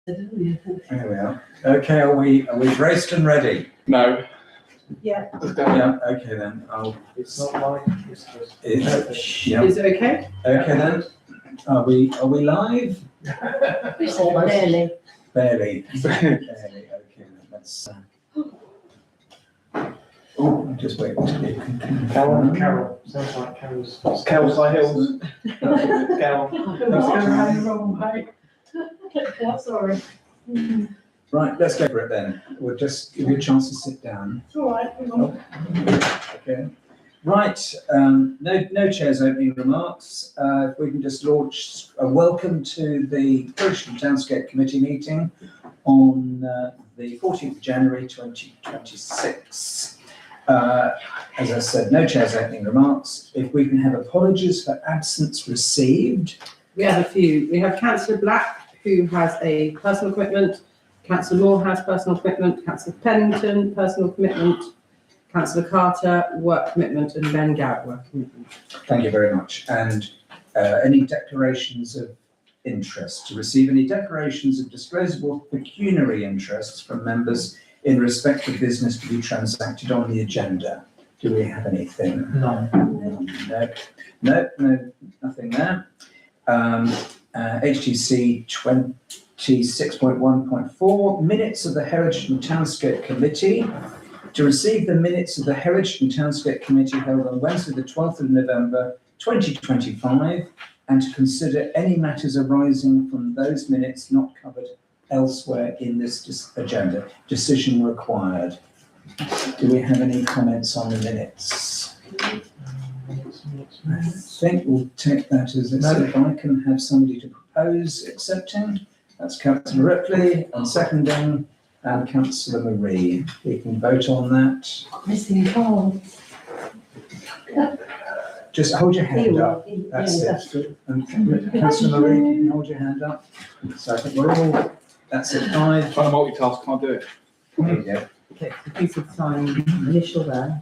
There we are. Okay, are we braced and ready? No. Yeah. Yeah. Okay then. It's not like Yeah. Is it okay? Okay then. Are we live? Barely. Barely. Okay. Let's. Oh, just wait until you can. Carol. Sounds like Carol's High Hills. Carol. That's going around the wrong way. Yeah, sorry. Right, let's go for it then. We'll just give you a chance to sit down. It's all right. Hang on. Okay. Right. No chair's opening remarks. If we can just launch a welcome to the Townscape Committee meeting on the 14th of January 2026. As I said, no chair's opening remarks. If we can have apologies for absence received. We have a few. We have Councillor Black, who has a personal commitment. Councillor Moore has personal commitment. Councillor Pennington, personal commitment. Councillor Carter, work commitment, and Ben Garrett, work commitment. Thank you very much. And any declarations of interest? To receive any declarations of disclosable pecuniary interests from members in respect of business to be transacted on the agenda. Do we have anything? No. No, nothing there. HTC 26.1.4, minutes of the Heritage and Townscape Committee. To receive the minutes of the Heritage and Townscape Committee held on Wednesday the 12th of November 2025 and to consider any matters arising from those minutes not covered elsewhere in this agenda. Decision required. Do we have any comments on the minutes? I think we'll take that as it. So if I can have somebody to propose accepting, that's Councillor Ripley, and seconding, and Councillor Marie. We can vote on that. Missing cards. Just hold your hand up. That's it. And Councillor Marie, you can hold your hand up. So I think we're all. That's it. 5. Trying to multitask, can't do it. There you go. Okay, so piece of sign initial there.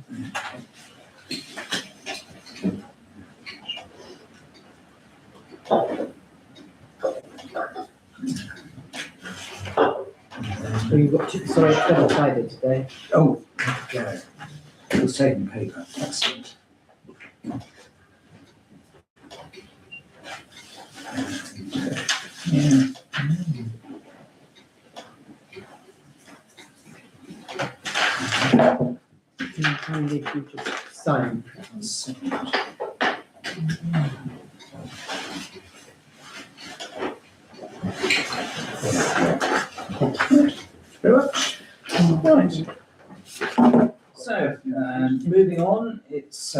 Oh, you've got to, sorry, it's double-sided today. Oh, yeah. It was taken paper. Excellent. Yeah. And if you just sign. Very much. Right. So, moving on, it's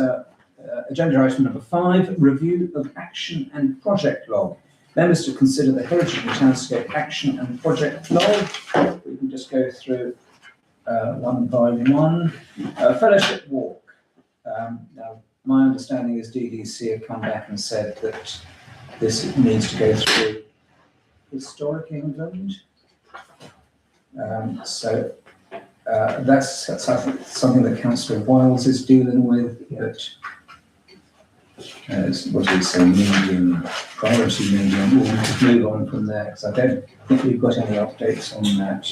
agenda item number 5, review of action and project log. Members to consider the Heritage and Townscape action and project log. We can just go through one by one. Fellowship walk. Now, my understanding is DDC have come back and said that this needs to go through Historic England. So that's something that Councillor Wiles is dealing with, but what do we say, medium, priority medium. We'll just move on from there because I don't think we've got any updates on that.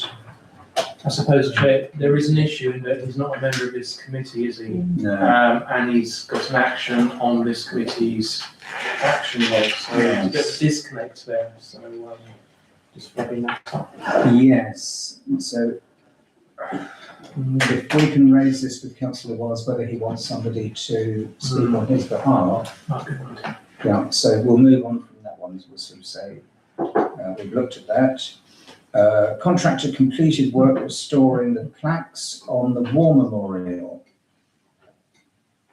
I suppose, Chair, there is an issue in that he's not a member of this committee, is he? No. And he's got an action on this committee's action log, so there's a bit of a disconnect there, so just flagging that up. Yes, so if we can raise this with Councillor Wiles, whether he wants somebody to speak on his behalf. Yeah, so we'll move on from that one, as we'll sort of say. We've looked at that. Contractor completed work restoring the plaques on the War Memorial.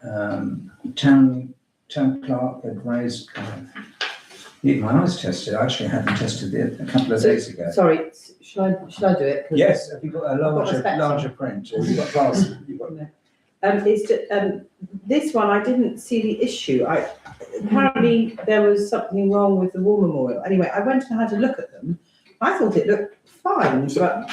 Town clerk had raised. My eyes tested. I actually had them tested a couple of days ago. Sorry, should I do it? Yes. Have you got a larger print, or you've got glasses? This one I didn't see the issue. Apparently there was something wrong with the War Memorial. Anyway, I went and had a look at them. I thought it looked fine, but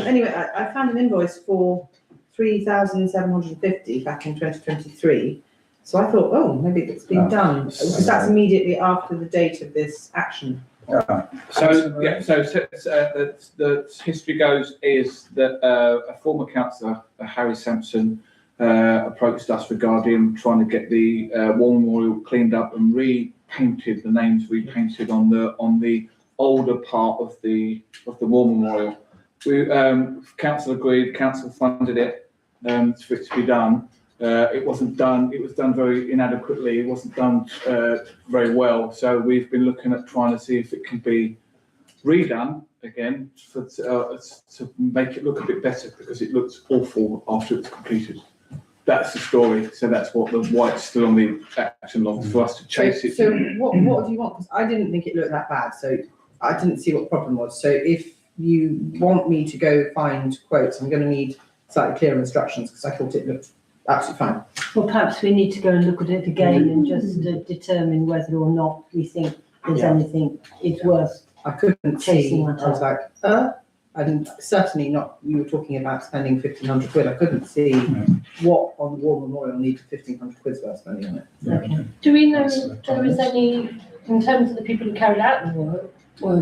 anyway, I found an invoice for 3,750 back in 2023. So I thought, oh, maybe it's been done, because that's immediately after the date of this action So, yeah, so the history goes is that a former councillor, Harry Sampson, approached us regarding trying to get the war memorial cleaned up and repainted, the names repainted on the older part of the war memorial. We council agreed, council funded it for it to be done. It wasn't done. It was done very inadequately. It wasn't done very well. So we've been looking at trying to see if it can be redone again to make it look a bit better, because it looked awful after it was completed. That's the story. So that's why it's still on the action log for us to chase it. So what do you want? Because I didn't think it looked that bad. So I didn't see what the problem was. So if you want me to go find quotes, I'm going to need slightly clearer instructions, because I thought it looked absolutely fine. Well, perhaps we need to go and look at it again and just determine whether or not we think there's anything it's worth. I couldn't Chasing see. that I was like, I didn't, certainly not. You were talking about spending 1,500 quid. I couldn't see what on the war memorial needed 1,500 quid's worth spending on it. Okay. Do we know if there was any, in terms of the people who carried out the work,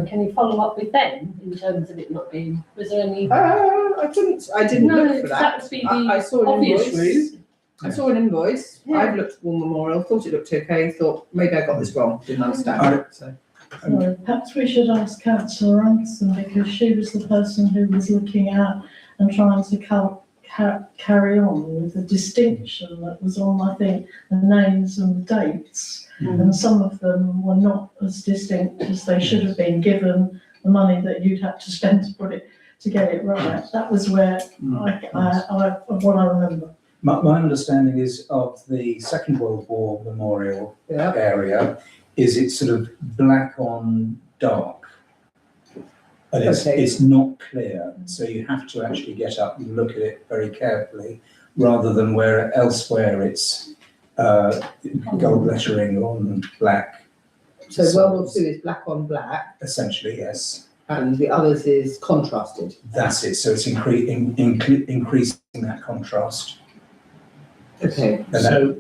can you follow up with them in terms of it not being, was there any? I didn't look for that. That would be I the saw an obvious invoice. route. I saw an invoice. Yeah. I've looked at War Memorial, thought it looked okay, thought maybe I got this wrong, didn't understand it. So. Sorry, perhaps we should ask Councillor Anderson, because she was the person who was looking at and trying to carry on with the distinction that was on, I think, the names and the dates. And some of them were not as distinct as they should have been, given the money that you'd have to spend to get it right. That was where what I remember. My understanding is of the Second World War memorial area is it's sort of black on dark. And it's not clear, so you have to actually get up and look at it very carefully, rather than where elsewhere it's gold lettering on black. So World War II is black on black, Essentially, yes. and the others is contrasted. That's it. So it's increasing that contrast. Okay. And So,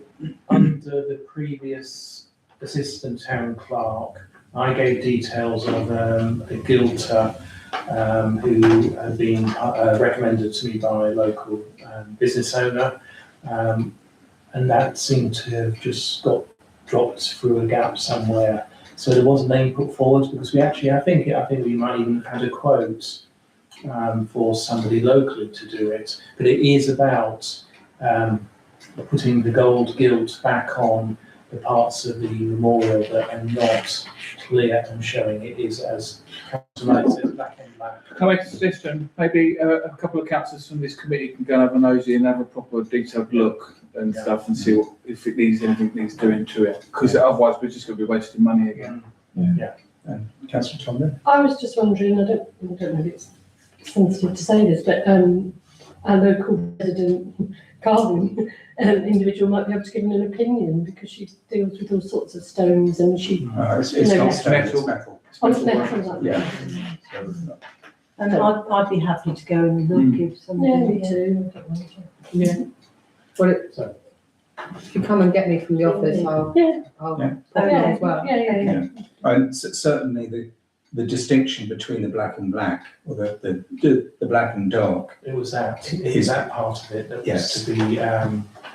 under the previous assistant town clerk, I gave details of a guilder who had been recommended to me by a local business owner, and that seemed to have just got dropped through a gap somewhere. So there was a name put forward, because we actually, I think we might even have had a quote for somebody locally to do it, but it is about putting the gold gilt back on the parts of the memorial that are not clear and showing it is, as Councillor Knight said, black on black. Can I make a suggestion? Maybe a couple of councillors from this committee can go and have a nosy and have a proper detailed look and stuff, and see if it needs anything needs doing to it. Because otherwise we're just going to be wasting money again. And Councillor Tomlin? I was just wondering, I don't know if it's sensitive to say this, but our local resident Carvin individual might be able to give an opinion, because she deals with all sorts of stones, and she. It's No, not stone, it's metal. metal. Oh, it's metal, Yeah. And I'd be happy to go and look if somebody too. Yeah. Well, So- if you come and get me from the office, I'll Yeah. pop in as well. Yeah. And certainly the distinction between the black and black, or the black and dark. It was that part of it that was to be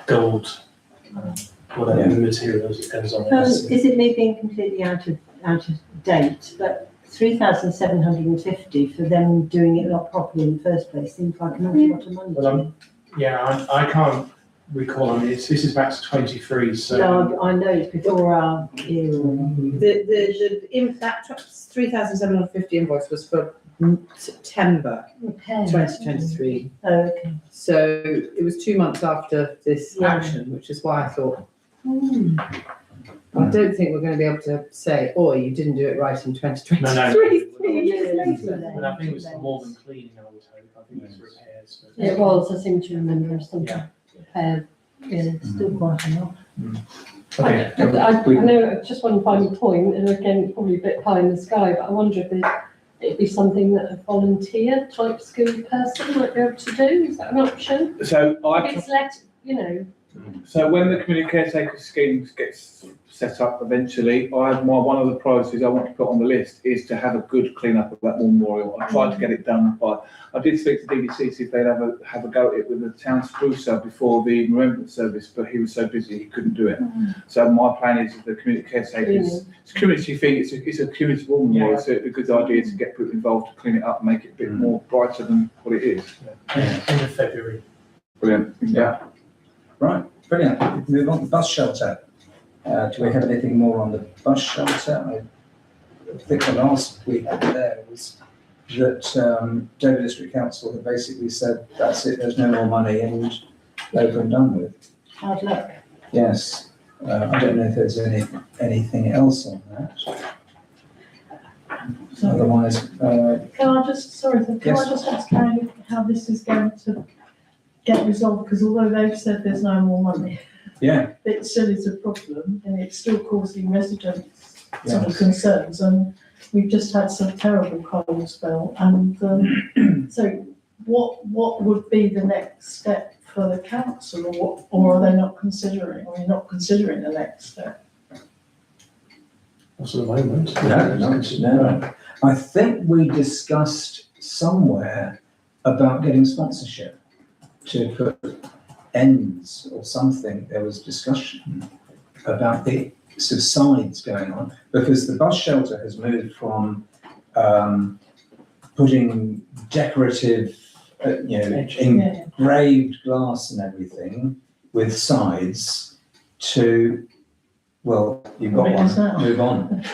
gold, whatever the materials it goes on. Is it me being completely out of date? But 3,750 for them doing it not properly in the first place seems like an awful lot of money. Well, I can't recall. I mean, this is back to 23, so. No, I know it's before our era. That 3,750 invoice was for September Repair. 2023. Oh, okay. So it was 2 months after this action, which is why I thought, I don't think we're going to be able to say, oh, you didn't do it right in 2023. No. 3 years later. And I think it was more than cleaning, I would hope. I think it was repairs. But It was, I seem to remember something. Yeah. Yeah, still quite a lot. Okay. I know, just one final point, and again, probably a bit pie in the sky, but I wonder if it'd be something that a volunteer type skilled person might be able to do. Is that an option? So If it's let, So when the community caretaker scheme gets set up eventually, one of the priorities I want to put on the list is to have a good clean up of that memorial. I tried to get it done, but I did speak to DDC, see if they'd have a go at it with the town sprucer before the remembrance service, but he was so busy he couldn't do it. So my plan is the community caretakers, it's a community thing, it's a community war memorial, so it'd be a good idea to get people involved to clean it up and make it a bit more brighter than what it is. End of February. Brilliant. Yeah. Right, brilliant. Move on to bus shelter. Do we have anything more on the bus shelter? I think the last week there was that Dover District Council had basically said, that's it, there's no more money and over and done with. Hard luck. Yes, I don't know if there's anything else on that. Otherwise, Can I just, sorry, can Yes. I just ask how this is going to get resolved? Because although they've said there's no more money, yeah, it still is a problem and it's still causing residents sort of Yes. concerns. And we've just had some terrible cold spell. And so what would be the next step for the council, or are they not considering, or you're not considering the next step? Not at the moment. no. I think we discussed somewhere about getting sponsorship to put ends or something. There was discussion about the sort of sides going on, because the bus shelter has moved from putting decorative, engraved glass and everything with sides to, well, you've got What is one, that? move on.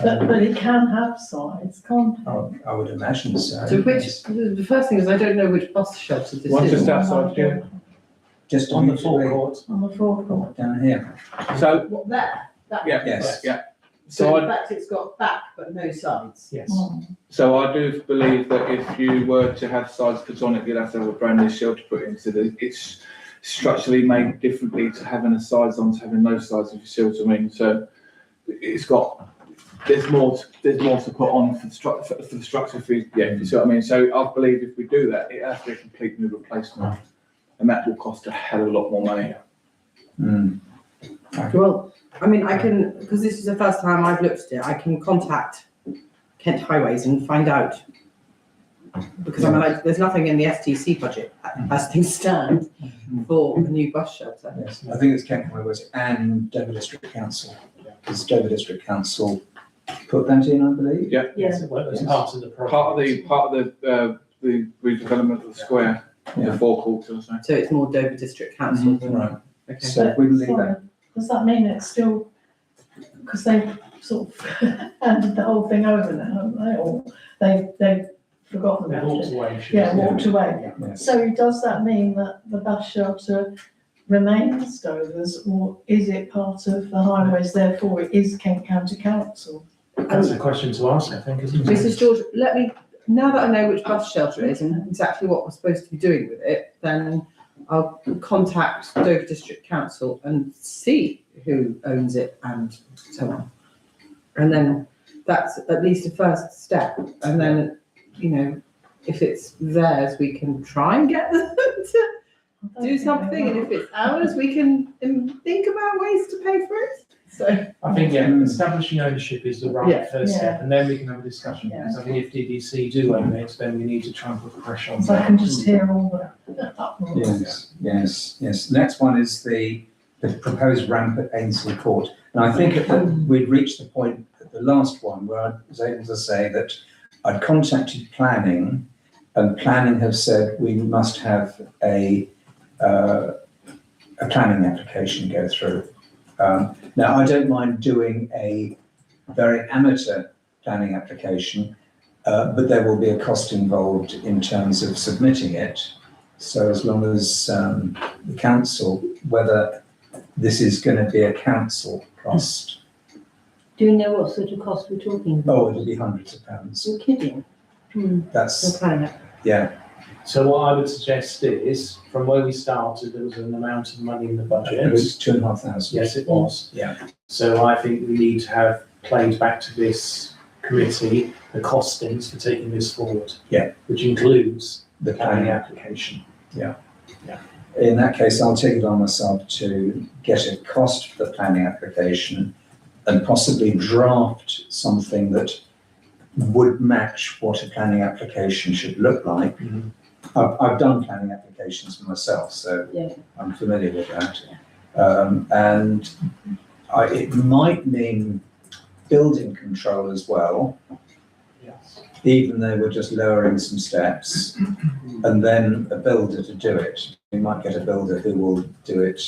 But it can have sides, can't it? I would imagine so. So the first thing is I don't know which bus shelter this One is. just outside here. Just On the immediately forecourt. On the forecourt. down here. So, What, there? That yeah, one? Yes. yeah. So So in I, fact, it's got back but no sides. Yes. so I do believe that if you were to have sides put on it, you'd have to have a brand new shelter put in. So that it's structurally made differently to having the sides on to having no sides, if you see what I mean. So it's got, there's more to put on for the structure for, yeah, you see what I mean. So I believe if we do that, it has to be a complete new replacement, and that will cost a hell of a lot more money. Well, I mean, I can, because this is the first time I've looked at it, I can contact Kent Highways and find out. Because I mean, like, there's nothing in the STC budget as things stand for a new bus shelter. Yes, I think it's Kent Highways and Dover District Council. Because Dover District Council put that in, I believe. Yeah. Yes, it was part of the project. Part of the redevelopment of the square, Yeah. the forecourt, or something. So it's more Dover District Council. Right. Okay. So if we leave Sorry, that, does that mean it's still, because they sort of handed the whole thing over now, haven't they? Or they've forgotten They about walked it? away. Yeah, walked away. yes. So does that mean that the bus shelter remains Dover's, or is it part of the highways, therefore it is Kent County Council? That's a question to ask, I think, isn't it? Mrs. George, let me, now that I know which bus shelter it is and exactly what we're supposed to be doing with it, then I'll contact Dover District Council and see who owns it and so on. And then that's at least a first step. And then, you know, if it's theirs, we can try and get them to do something. And if it's ours, we can think about ways to pay for it. So, I think, establishing ownership is the right Yeah. first step, and then we can have a discussion. Yeah. Because I think if DDC do own it, then we need to try and put pressure on So I them. can just hear all the uproar. Yes. Next one is the proposed ramp at Ainslie Court. And I think we'd reached the point at the last one where I was able to say that I'd contacted planning, and planning have said we must have a planning application go through. Now, I don't mind doing a very amateur planning application, but there will be a cost involved in terms of submitting it. So as long as the council, whether this is going to be a council cost, Do you know what sort of cost we're talking about? oh, it'll be hundreds of pounds. You're kidding? That's, planning it. yeah, So what I would suggest is, from where we started, there was an amount of money in the it budget. was 2,500. Yes, it was. Yeah. So I think we need to have played back to this committee the costings for taking this forward. Yeah. Which includes The the planning planning, application. In that case, I'll take it on myself to get a cost for the planning application and possibly draft something that would match what a planning application should look like. Mhm. I've done planning applications myself, so Yeah. I'm familiar with that. And it might mean building control as well, Yes. even though we're just lowering some steps, and then a builder to do it. We might get a builder who will do it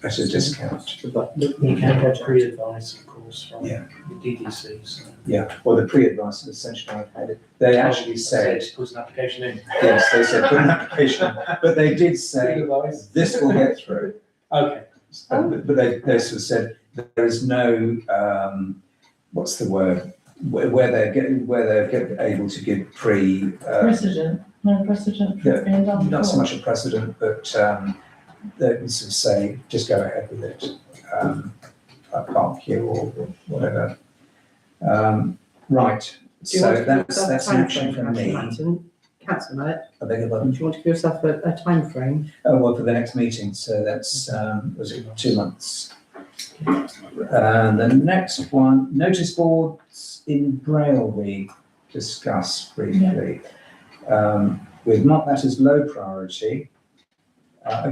at a discount. But you can get pre-advice, of course, from Yeah. the DDC, so. Yeah, well, the pre-advice essentially I've had it. They actually said, Put an application in. yes, they said put an application, in, but they did say Pre-advice. this will get through. Okay. But they sort of said that there is no, what's the word? Where they're able to give Precedent, no precedent for it being done not so before. much a precedent, but they can sort of say, just go ahead with it. Park you or whatever. Right, Do you so want to give yourself that's a an time action frame, from me. Councillor Mallet, I beg your do pardon? you want to give yourself a time frame? Oh, well, for the next meeting, so that's, was it 2 months? And the next one, notice boards in Braille we discussed briefly. We've marked that as low priority.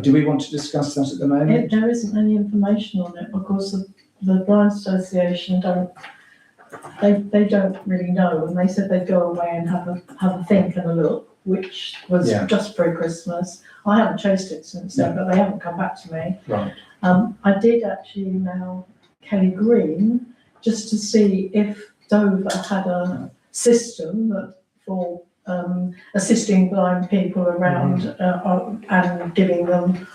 Do we want to discuss that at the moment? There isn't any information on it because the Blind Association they don't really know, and they said they'd go away and have a think and a look, which was Yeah. just pre-Christmas. I haven't chased it since then, but they haven't come back to me. Right. I did actually email Kelly Green just to see if Dover had a system that for assisting blind people around and giving them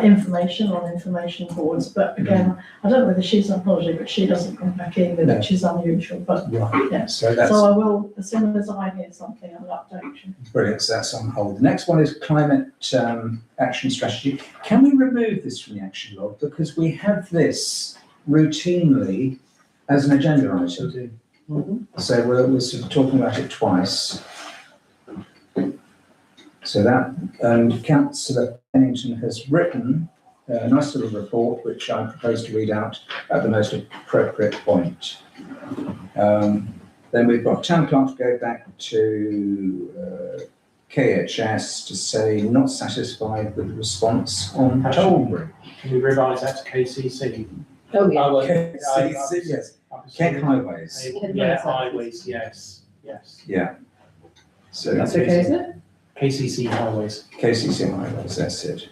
information on information boards. But again, I don't know whether she's on holiday, but she doesn't come back either, No. which is unusual. But Right, yeah, so that's so I will, as soon as I hear something, I'll update you. brilliant, so that's on hold. The next one is climate action strategy. Can we remove this from the action log? Because we have this routinely as an agenda item. So we're sort of talking about it twice. So that, and Councillor Pennington has written a nice little report, which I propose to read out at the most appropriate point. Then we've got town clerk to go back to KHS to say not satisfied with the response on Tollbury. Can we revise that to KCC? Oh, yeah. well, KCC, yes. Kent Highways. Yeah, highways, yes. Yeah. So That's okay, isn't it? KCC highways. KCC Highways, that's it.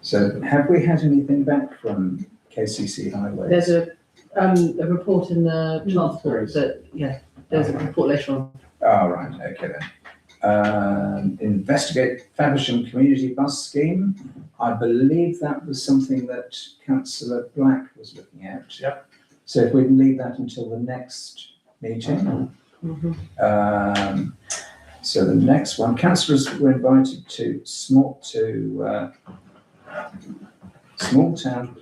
So have we had anything back from KCC Highways? There's a report in the transport that, yeah, there's a report later on. Oh, right, okay then. Investigate Faversham Community Bus Scheme. I believe that was something that Councillor Black was looking at. Yep. So if we can leave that until the next meeting. So the next one, councillors were invited to small town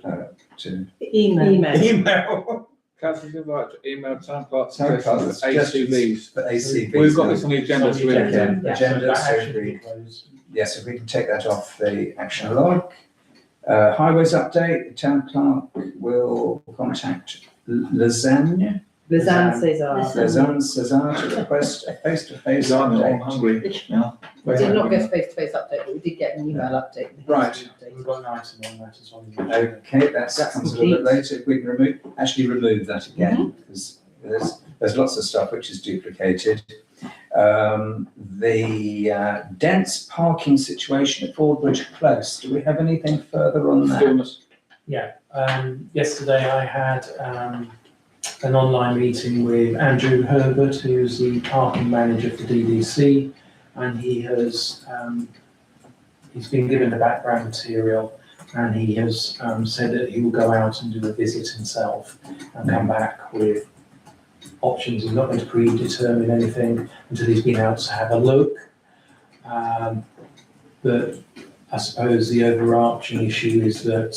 clerk to email. Councillors invite to email town clerk Town clerk suggestions ACVs. for ACVs. We've got this on the agenda, so we Okay. can. Agenda, So that so action we- closed. Yes, if we can take that off the action log. Highways update, the town clerk will contact Lisanne Cesar to request a face-to-face I'm update. hungry now. We did not get a face-to-face update, but we did get an email update. Right. We've got an item on that as well. Okay, that That's comes a little bit complete. later. If we can remove that again, because there's lots of stuff which is duplicated. The dense parking situation at Fordbridge Close, do we have anything further on that? Stillness. Yeah, yesterday I had an online meeting with Andrew Herbert, who's the parking manager for DDC, and he has, he's been given the background material, and he has said that he will go out and do a visit himself and come back with options. He's not going to predetermine anything until he's been out to have a look. But I suppose the overarching issue is that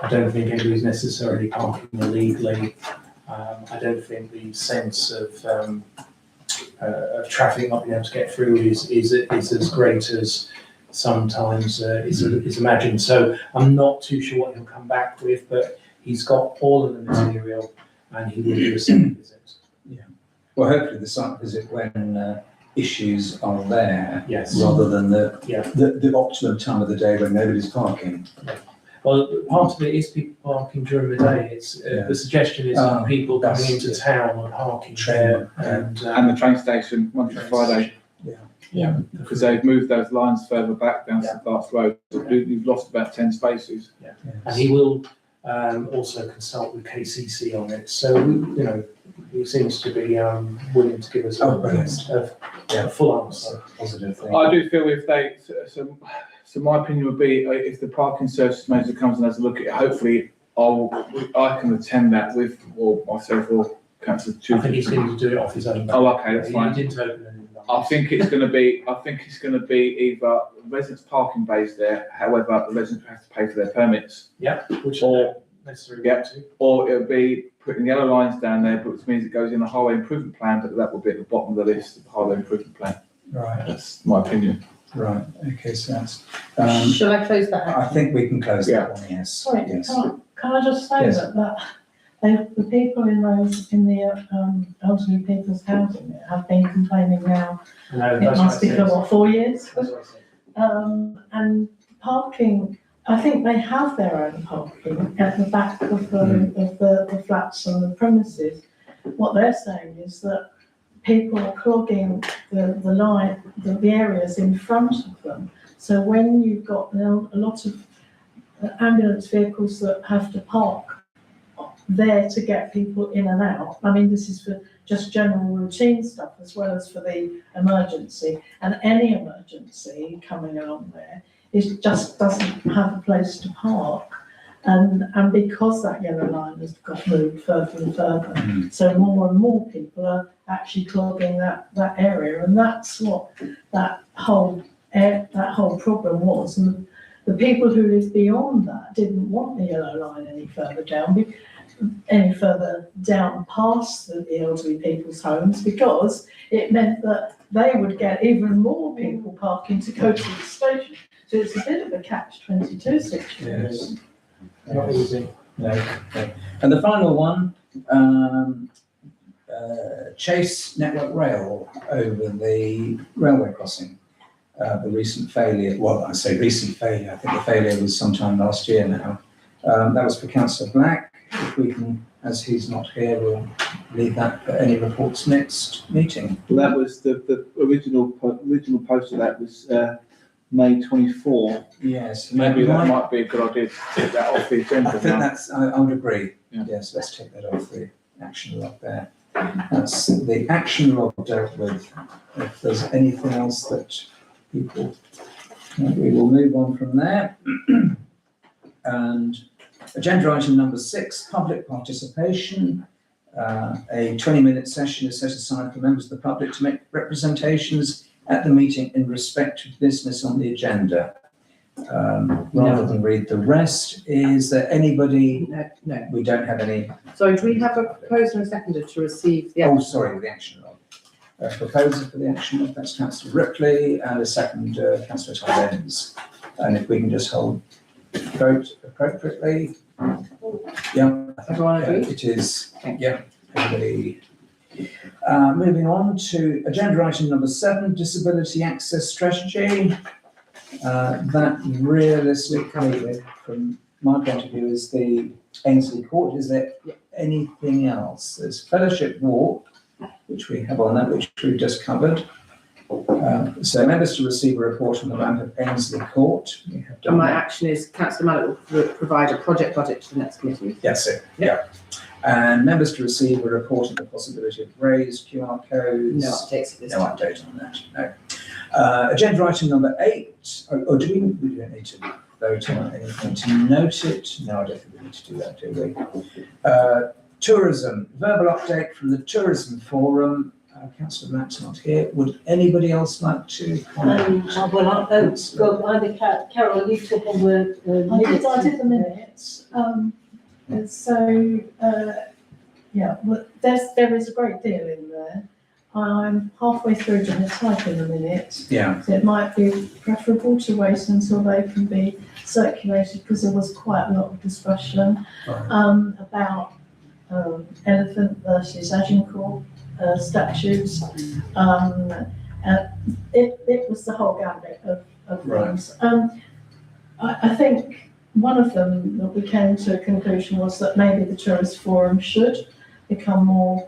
I don't think anybody's necessarily parking illegally. I don't think the sense of traffic not being able to get through is as great as sometimes is imagined. So I'm not too sure what he'll come back with, but he's got all of the material and he will do a site visit. Well, hopefully the site visit when issues are there, Yes. rather than Yeah. the optimum time of the day when nobody's parking. Well, part of it is people parking during the day. It's the suggestion is people coming into town and parking there, and the train station, Monday to Friday. Yeah. Because they've moved those lines further back down St Bart's Road. So you've lost about 10 spaces. And he will also consult with KCC on it. So he seems to be willing to give us a full answer. Positive thing. I do feel if they, so my opinion would be if the parking services manager comes and has a look at it, hopefully I can attend that with, or myself or Councillor I think he's going to do it off his own back. Oh, okay, that's fine. He didn't open any numbers. I think it's going to be either residents' parking bays there, however, the residents have to pay for their permits. Yeah, which Or- necessarily Yeah. want to. Or it'll be putting yellow lines down there, which means it goes in the highway improvement plan, but that will be at the bottom of the list of the highway improvement plan. Right, That's my opinion. right, okay, so that's, Shall I close that? I think we can close that one, yes. Sorry, Yes. can I just say Yes. the people in the elderly people's housing have been complaining now, No, it that's what must I be said. for what, 4 years? That's what I said. And parking, I think they have their own parking at the back of the flats and the premises. What they're saying is that people are clogging the areas in front of them. So when you've got a lot of ambulance vehicles that have to park there to get people in and out, I mean, this is for just general routine stuff as well as for the emergency, and any emergency coming along there, it just doesn't have a place to park. And because that yellow line has got moved further and further, so more and more people are actually clogging that area, and that's what that whole problem was. And the people who lived beyond that didn't want the yellow line any further down past the elderly people's homes, because it meant that they would get even more people parking to go to the station. So it's a bit of a catch-22 situation. Yes. Not easy. No. And the final one, Chase Network Rail over the railway crossing. The recent failure, well, I say recent failure, I think the failure was sometime last year now. That was for Councillor Black. If we can, as he's not here, we'll leave that for any reports next meeting. Well, that was the original post of that was May 24. Yes. Maybe that might be a good idea to take that off the agenda I think now. that's, I would agree. Yeah. Yes, let's take that off the action log there. That's the action log dealt with. If there's anything else that people, we will move on from there. And agenda item number 6, public participation. A 20-minute session is set aside for members of the public to make representations at the meeting in respect of business on the agenda. Rather than read the rest, is there anybody? No. We don't have any. Sorry, do we have a proposer and a seconder to receive the? Oh, sorry, the action log. A proposer for the action log, that's Councillor Ripley, and a second, Councillor Tynes. And if we can just hold vote appropriately. Yeah. Everyone agree? It is, yeah, everybody. Moving on to agenda item number 7, disability access strategy. That realistically, from my point of view, is the Ainsley Court. Is there anything else? There's Fellowship Walk, which we have on that, which we've just covered. So members to receive a report on the ramp of Ainsley Court. We have And done my that. action is Councillor Mallet will provide a project budget to the next committee. That's it, yeah. And members to receive a report on the possibility of raised QR codes. No updates at this No time. update on that, no. Agenda item number 8, or do we don't need to vote on anything to note it? No, I don't think we need to do that, do we? Tourism, verbal update from the Tourism Forum. Councillor Black's not here. Would anybody else like to comment? Either Carol, you took on the minutes. I did the minutes. So, yeah, well, there is a great deal in there. I'm halfway through doing a type in a minute. Yeah. So it might be preferable to wait until they can be circulated, because there was quite a lot of discussion about elephant versus Agincourt statutes. It was the whole gambit of things. I think one of them that we came to a conclusion was that maybe the tourist forum should become more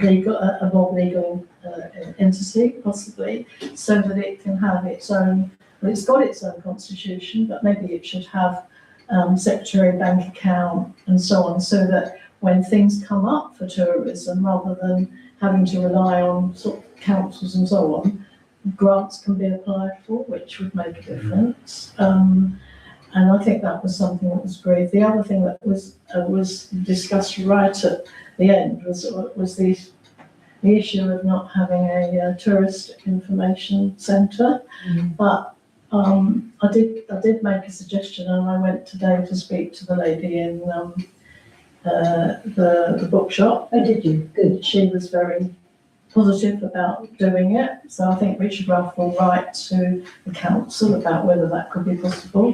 legal, a more legal entity, possibly, so that it can have its own. Well, it's got its own constitution, but maybe it should have secretary, bank account, and so on, so that when things come up for tourism, rather than having to rely on sort of councils and so on, grants can be applied for, which would make a difference. And I think that was something that was agreed. The other thing that was discussed right at the end was the issue of not having a tourist information centre. But I did make a suggestion, and I went today to speak to the lady in the bookshop. Oh, did you? Good. She was very positive about doing it, so I think Richard Ruff will write to the council about whether that could be possible.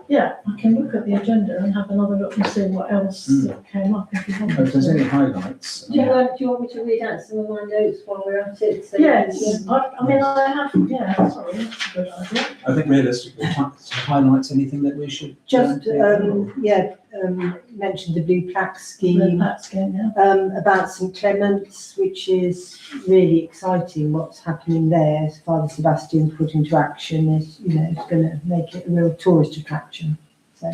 Yeah, I can look at the agenda and have another look and see what else that came up if you want. If there's any highlights. Do you want me to read out some of my notes while we're at it? So Yes, I mean, I have, sorry, that's a good idea. I think realistically, highlights anything that we should. just, mentioned the blue plaque scheme. That's good, yeah. About St Clement's, which is really exciting. What's happening there, as Father Sebastian put into action, is it's going to make it a real tourist attraction. So,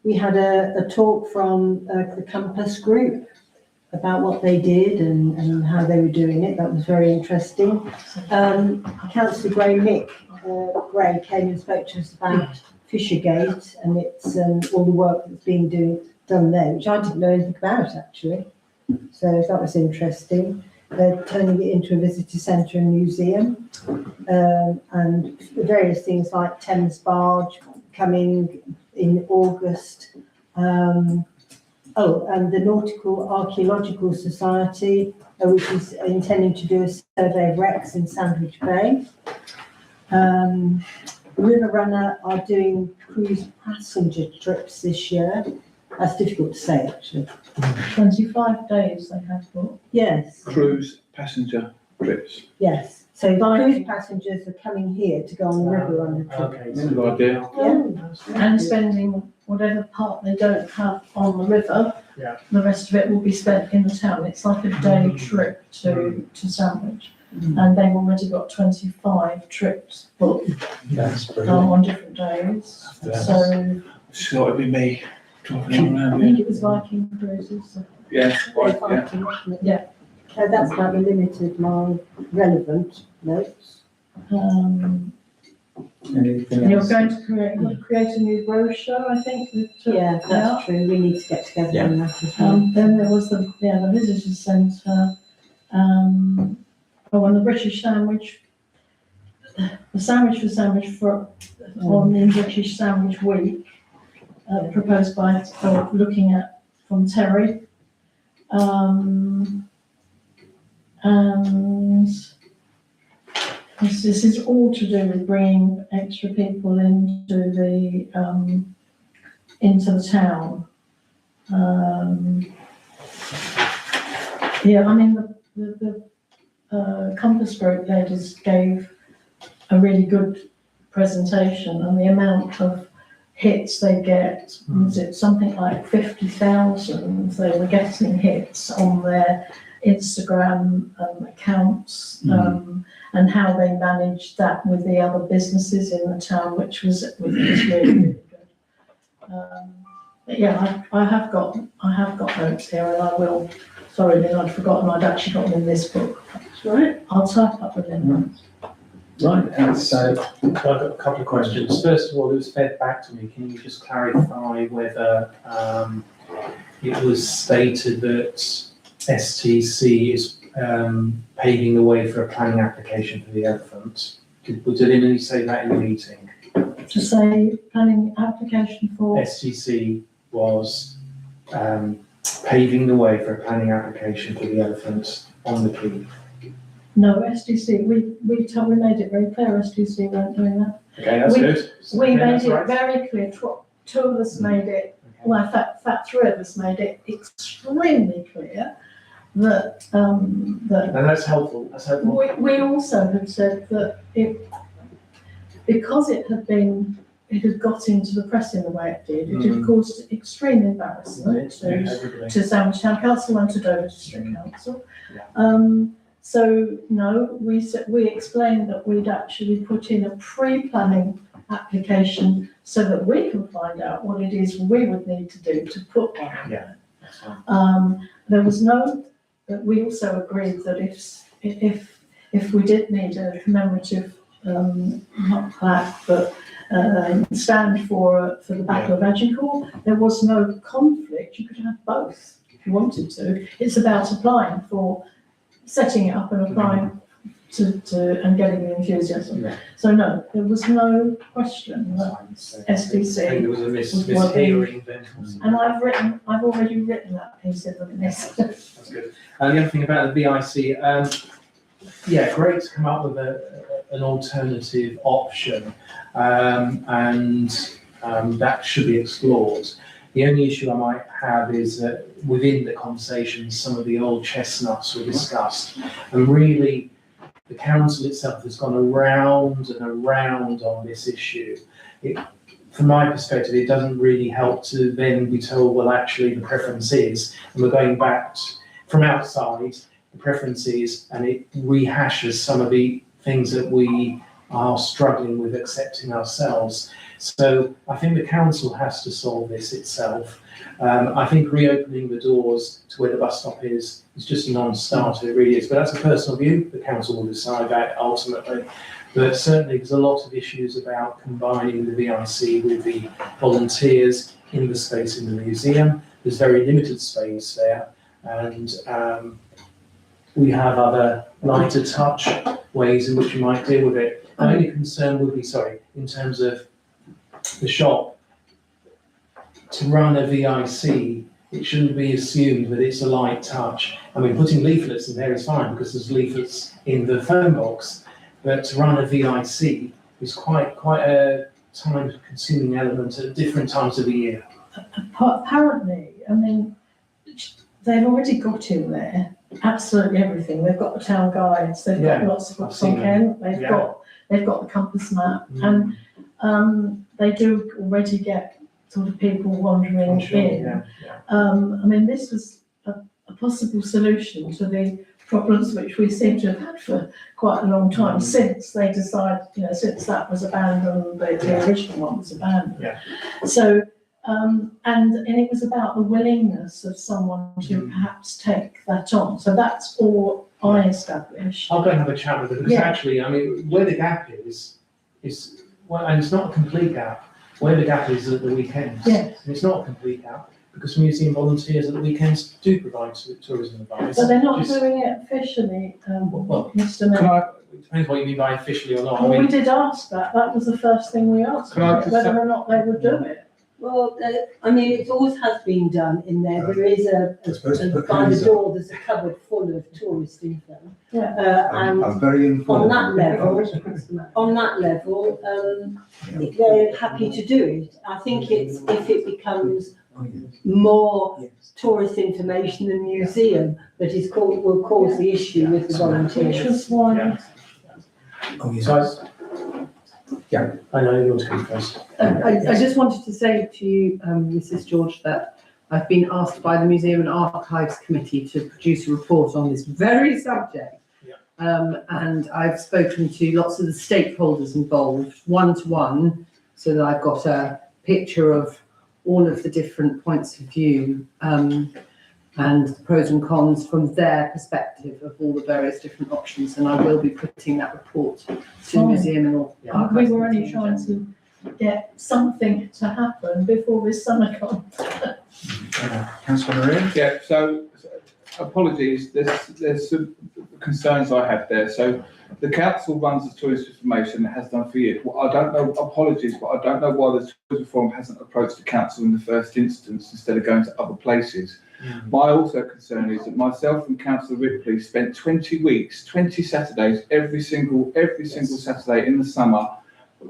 we had a talk from the Compass Group about what they did and how they were doing it. That was very interesting. Councillor Gray came and spoke to us about Fishergate, and it's all the work that's being done there, which I didn't know anything about actually. So that was interesting. They're turning it into a visitor centre and museum, and various things like Thames Barge coming in August. And the Nautical Archaeological Society, which is intending to do a survey of wrecks in Sandwich Bay. River Runner are doing cruise passenger trips this year. That's difficult to say, actually. 25 days they have booked. Yes. Cruise passenger trips. Yes. So the cruise passengers are coming here to go on the River Runner trip. Okay. That's a good idea. And spending whatever part they don't have on the river, the rest of it will be spent in the town. It's like a day trip to Sandwich. And they've already got 25 trips booked That's brilliant. on different days. Yes. So It's got to be me driving I around. think it was Viking Cruises. So Yeah, right, yeah. Viking, wasn't it? Yeah. So that's about the limited, my relevant notes. Anything And you're else? going to create a new brochure, I think. Yeah, that's true. We need to get together on that as well. Then there was the visitor centre, and the British sandwich, the sandwich for sandwich on the British Sandwich Week, proposed by, looking at, from Terry. And this is all to do with bringing extra people into the town. I mean, the Compass Group ladies gave a really good presentation, and the amount of hits they get, was it something like 50,000 they were getting hits on their Instagram accounts, and how they managed that with the other businesses in the town, which was really, really good. I have got notes here, and I will. Sorry, Lynn, I'd forgotten. I'd actually got them in this book. That's right. I'll type up the Lynn. Right, so I've got a couple of questions. First of all, it was fed back to me. Can you just clarify whether it was stated that STC is paving the way for a planning application for the elephant? Did anybody say that in the meeting? To say planning application for. STC was paving the way for a planning application for the elephant on the quay. No, SDC, we made it very clear, SDC weren't doing that. Okay, that's We- good. We Okay, made that's it right. very clear, two of us made it, Okay. well, in fact, three of us made it extremely clear that, that And that's helpful, that's helpful. we also had said that because it had got into the press in the way it did, it had caused extreme embarrassment to Sandwich Town Council and to Dover District Council. So no, we explained that we'd actually put in a pre-planning application so that we can find out what it is we would need to do to put one in there. That's fine. There was no, we also agreed that if we did need a commemorative, not plaque, but stand for the Battle of Agincourt, there was no conflict. You could have both if you wanted to. It's about applying for, setting it up and applying to and getting the enthusiasm. Yeah. So no, there was no question that I think SDC. there was a was mishearing then. And I've already written that piece of this. That's good. And the other thing about the VIC, yeah, great to come up with an alternative option, and that should be explored. The only issue I might have is that within the conversation, some of the old chestnuts were discussed, and really the council itself has gone around and around on this issue. From my perspective, it doesn't really help to then be told, well, actually the preference is, and we're going back from outside, the preference is, and it rehashes some of the things that we are struggling with accepting ourselves. So I think the council has to solve this itself. I think reopening the doors to where the bus stop is just a non-starter, it really is. But that's a personal view, the council will decide that ultimately. But certainly there's a lot of issues about combining the VIC with the volunteers in the space in the museum. There's very limited space there, and we have other lighter touch ways in which we might deal with it. My only concern would be, in terms of the shop, to run a VIC, it shouldn't be assumed that it's a light touch. I mean, putting leaflets in there is fine because there's leaflets in the phone box, but to run a VIC is quite a time-consuming element at different times of the year. Apparently, I mean, they've already got in there absolutely everything. They've got the town guides, they've got lots of books on Kent, they've got the compass map, and they do already get sort of people wandering in. I mean, this was a possible solution to the problems which we seem to have had for quite a long time since they decided, since that was abandoned, the original one was abandoned. So, and it was about the willingness of someone to perhaps take that on. So that's all I established. I'll go and have a chat with them because actually, I mean, where the gap is well, and it's not a complete gap. Where the gap is at the weekends. Yes. And it's not a complete gap because museum volunteers at the weekends do provide tourism advice. But they're not Just- doing it officially, Well, Mr. Can Mayor. It depends what you mean by officially or not. I Well, we mean, did ask that. That was the first thing we asked, Can I just whether say- or not they would do it. Well, I mean, it always has been done in there. There is by the door, there's a cupboard full of tourist info. And I'm very informed. on that level, they're happy to do it. I think it's, if it becomes more tourist information than museum, that will cause the issue with the Which volunteers. was why, so I know you want to go first. I just wanted to say to you, Mrs. George, that I've been asked by the Museum and Archives Committee to produce a report on this very subject. And I've spoken to lots of the stakeholders involved, one-to-one, so that I've got a picture of all of the different points of view, and the pros and cons from their perspective of all the various different options. And I will be putting that report to the Museum and Archives. we were only Committee. trying to get something to happen before this summer comes. Councillor Maria? Yeah, so apologies, there's some concerns I have there. So The council runs the tourist information, it has done for years. Well, I don't know, apologies, but I don't know why the tourism forum hasn't approached the council in the first instance instead of going to other places. My also concern is that myself and Councillor Ripley spent 20 weeks, 20 Saturdays, every single Saturday in the summer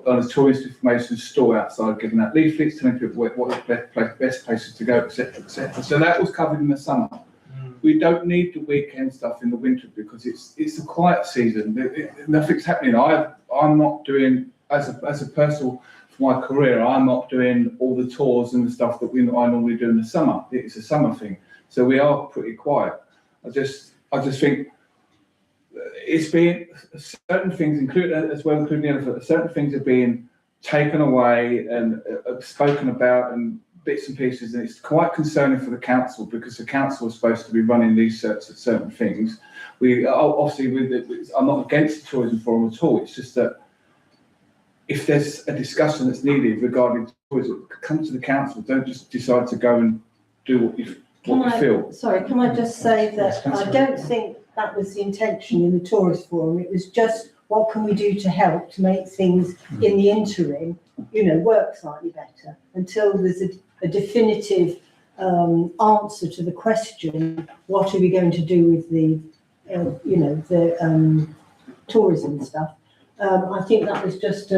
on a tourist information store outside, giving out leaflets, telling people what the best places to go, etc., etc. So that was covered in the summer. We don't need the weekend stuff in the winter because it's a quiet season. Nothing's happening. I'm not doing, as a personal, for my career, I'm not doing all the tours and the stuff that I normally do in the summer. It's a summer thing. So we are pretty quiet. I just think it's been certain things, including the elephant, certain things are being taken away and spoken about and bits and pieces, and it's quite concerning for the council because the council is supposed to be running these certain things. We obviously, I'm not against the tourism forum at all. It's just that if there's a discussion that's needed regarding tourism, come to the council. Don't just decide to go and do what you feel. Sorry, can I just say that I don't think that was the intention in the tourist forum. It was just what can we do to help to make things in the interim, work slightly better until there's a definitive answer to the question, what are we going to do with the tourism stuff. I think that was just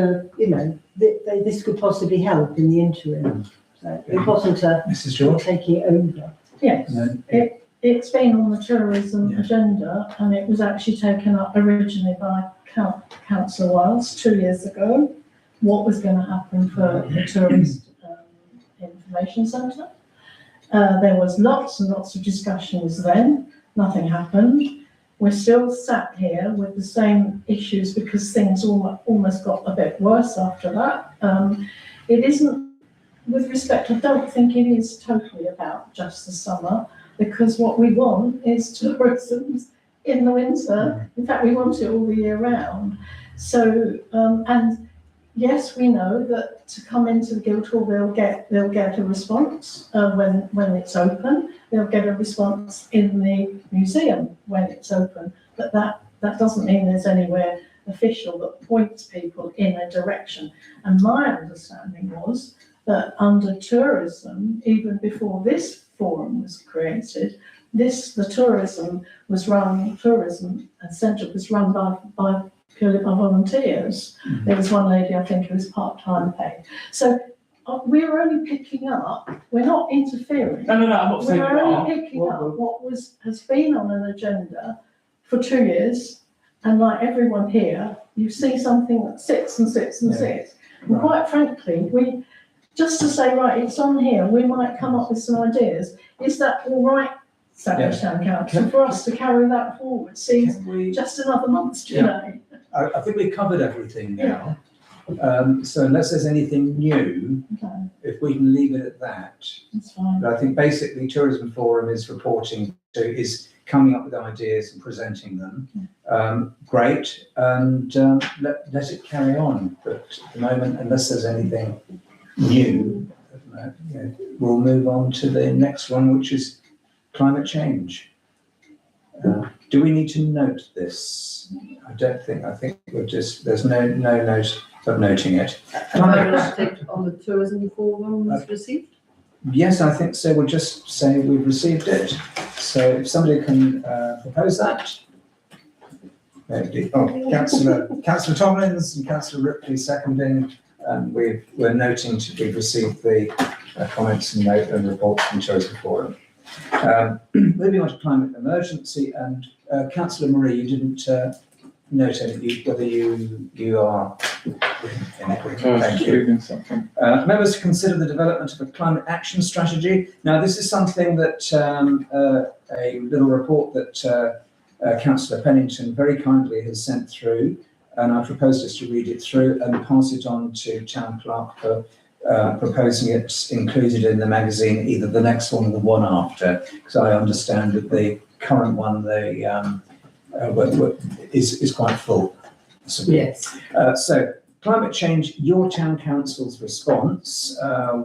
this could possibly help in the interim. So it wasn't Mrs. George? taking it over. Yes, it's been on the tourism agenda, and it was actually taken up originally by Councillor Wiles 2 years ago, what was going to happen for the tourist information centre. There was lots and lots of discussions then, nothing happened. We're still sat here with the same issues because things almost got a bit worse after that. It isn't, with respect, I don't think it is totally about just the summer, because what we want is tourism in the winter. In fact, we want it all the year round. So, and yes, we know that to come into the Guildhall, they'll get a response when it's open. They'll get a response in the museum when it's open. But that doesn't mean there's anywhere official that points people in a direction. And my understanding was that under tourism, even before this forum was created, the tourism centre was run by purely by volunteers. There was one lady, I think, who was part-time paid. So we're only picking up, we're not interfering. No, I'm not saying We're only picking up what has been on an agenda for 2 years, and like everyone here, you see something that sits and sits and sits. And quite frankly, just to say, right, it's on here, we might come up with some ideas. Is that all right, Sandwich Town Council, for us to carry that forward? Seems just another month's delay. I think we've covered everything now. So unless there's anything new, if we can leave it at that. That's fine. But I think basically Tourism Forum is coming up with ideas and presenting them. Great, and let it carry on. But at the moment, unless there's anything new, we'll move on to the next one, which is climate change. Do we need to note this? I don't think. I think there's no note of noting it. An update on the tourism forum was received? Yes, I think so. We'll just say we've received it. So if somebody can propose that. Councillor Tomlins and Councillor Ripley seconding, and we're noting we've received the comments and note and reports from Tourism Forum. Moving on to climate emergency, and Councillor Marie, you didn't note whether you are in it. Thank you. Members to consider the development of a climate action strategy. Now, this is something that a little report that Councillor Pennington very kindly has sent through, and I propose us to read it through and pass it on to Town Clerk for proposing it included in the magazine, either the next one or the one after, because I understand that the current one is quite full. Yes. So climate change, your town council's response.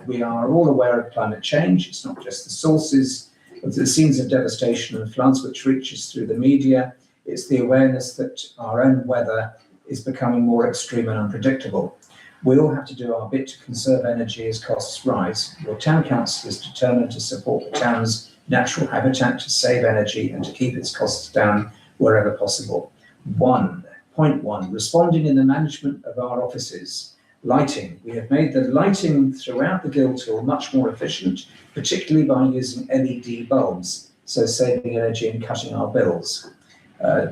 We are all aware of climate change. It's not just the sources of the scenes of devastation and floods which reaches through the media. It's the awareness that our own weather is becoming more extreme and unpredictable. We all have to do our bit to conserve energy as costs rise. Your town council is determined to support the town's natural habitat to save energy and to keep its costs down wherever possible. Point one, responding in the management of our offices. Lighting. We have made the lighting throughout the Guildhall much more efficient, particularly by using LED bulbs, so saving energy and cutting our bills.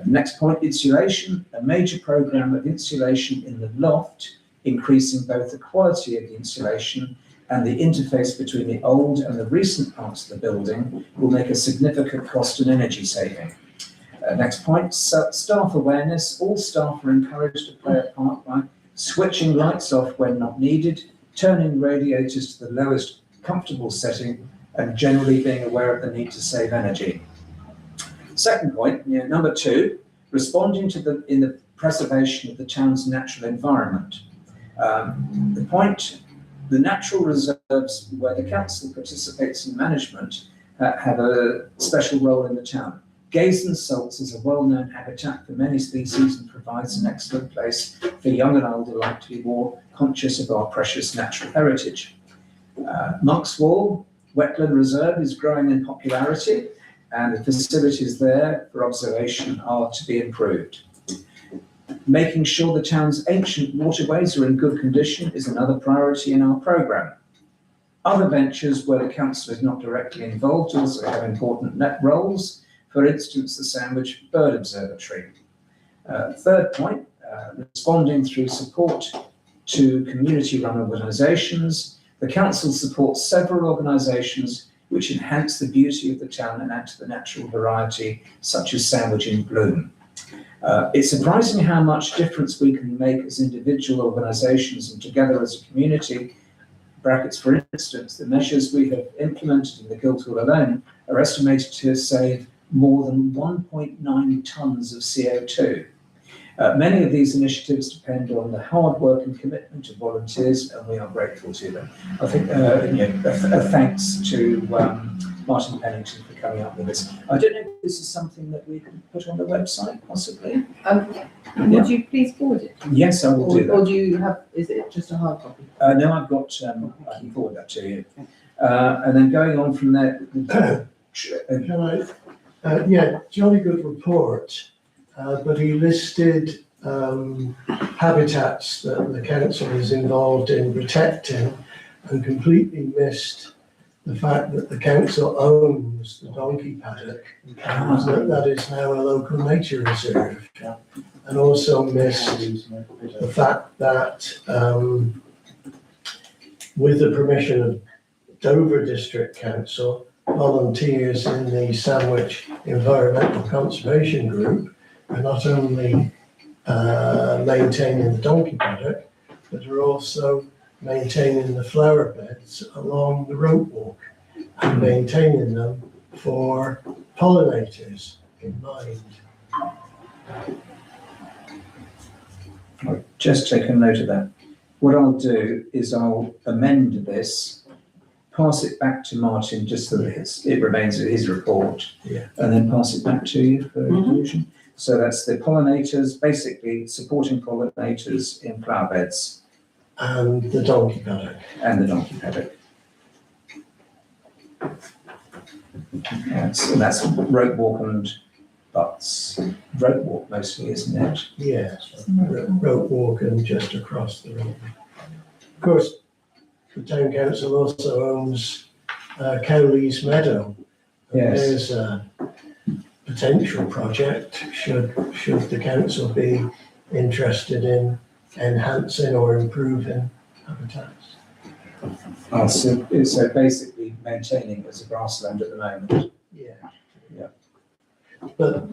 Next point, insulation. A major programme of insulation in the loft, increasing both the quality of the insulation and the interface between the old and the recent parts of the building will make a significant cost and energy saving. Next point, staff awareness. All staff are encouraged to play a part by switching lights off when not needed, turning radiators to the lowest comfortable setting, and generally being aware of the need to save energy. Second point, number 2, responding to in the preservation of the town's natural environment. The natural reserves where the council participates in management have a special role in the town. Gaze and Salts is a well-known habitat for many species and provides an excellent place for young and old alike to be more conscious of our precious natural heritage. Monk's Wall Wetland Reserve is growing in popularity, and the facilities there for observation are to be improved. Making sure the town's ancient waterways are in good condition is another priority in our programme. Other ventures where the council is not directly involved also have important net roles. For instance, the Sandwich Bird Observatory. Third point, responding through support to community-run organisations. The council supports several organisations which enhance the beauty of the town and add to the natural variety, such as Sandwich in Bloom. It's surprising how much difference we can make as individual organisations and together as a community. Brackets, for instance, the measures we have implemented in the Guildhall alone are estimated to save more than 1.9 tonnes of CO2. Many of these initiatives depend on the hard work and commitment of volunteers, and we are grateful to them. I think thanks to Martin Pennington for coming up with this. I don't know if this is something that we can put on the website, possibly. Would you please forward it? Yes, I will do that. Or do you have, is it just a hard copy? No, I've got, I can forward that to you. And then going on from there. Can I? Yeah, jolly good report, but he listed habitats that the council is involved in protecting and completely missed the fact that the council owns the donkey paddock, that is now a local nature reserve. And also missed the fact that with the permission of Dover District Council, volunteers in the Sandwich Environmental Conservation Group are not only maintaining the donkey paddock, but are also maintaining the flower beds along the rope walk and maintaining them for pollinators in mind. I'll just take a note of that. What I'll do is I'll amend this, pass it back to Martin just so that it remains in his report, and then pass it back to you for inclusion. So that's the pollinators, basically supporting pollinators in flower beds. And the donkey paddock. And the donkey paddock. That's rope walk and butts. Rope walk mostly, isn't it? Yes, rope walk and just across the road. Of course, the town council also owns Cowley's Meadow. Yes. There's a potential project should the council be interested in enhancing or improving habitats. So basically maintaining it as a grassland at the moment. Yeah. Yeah. But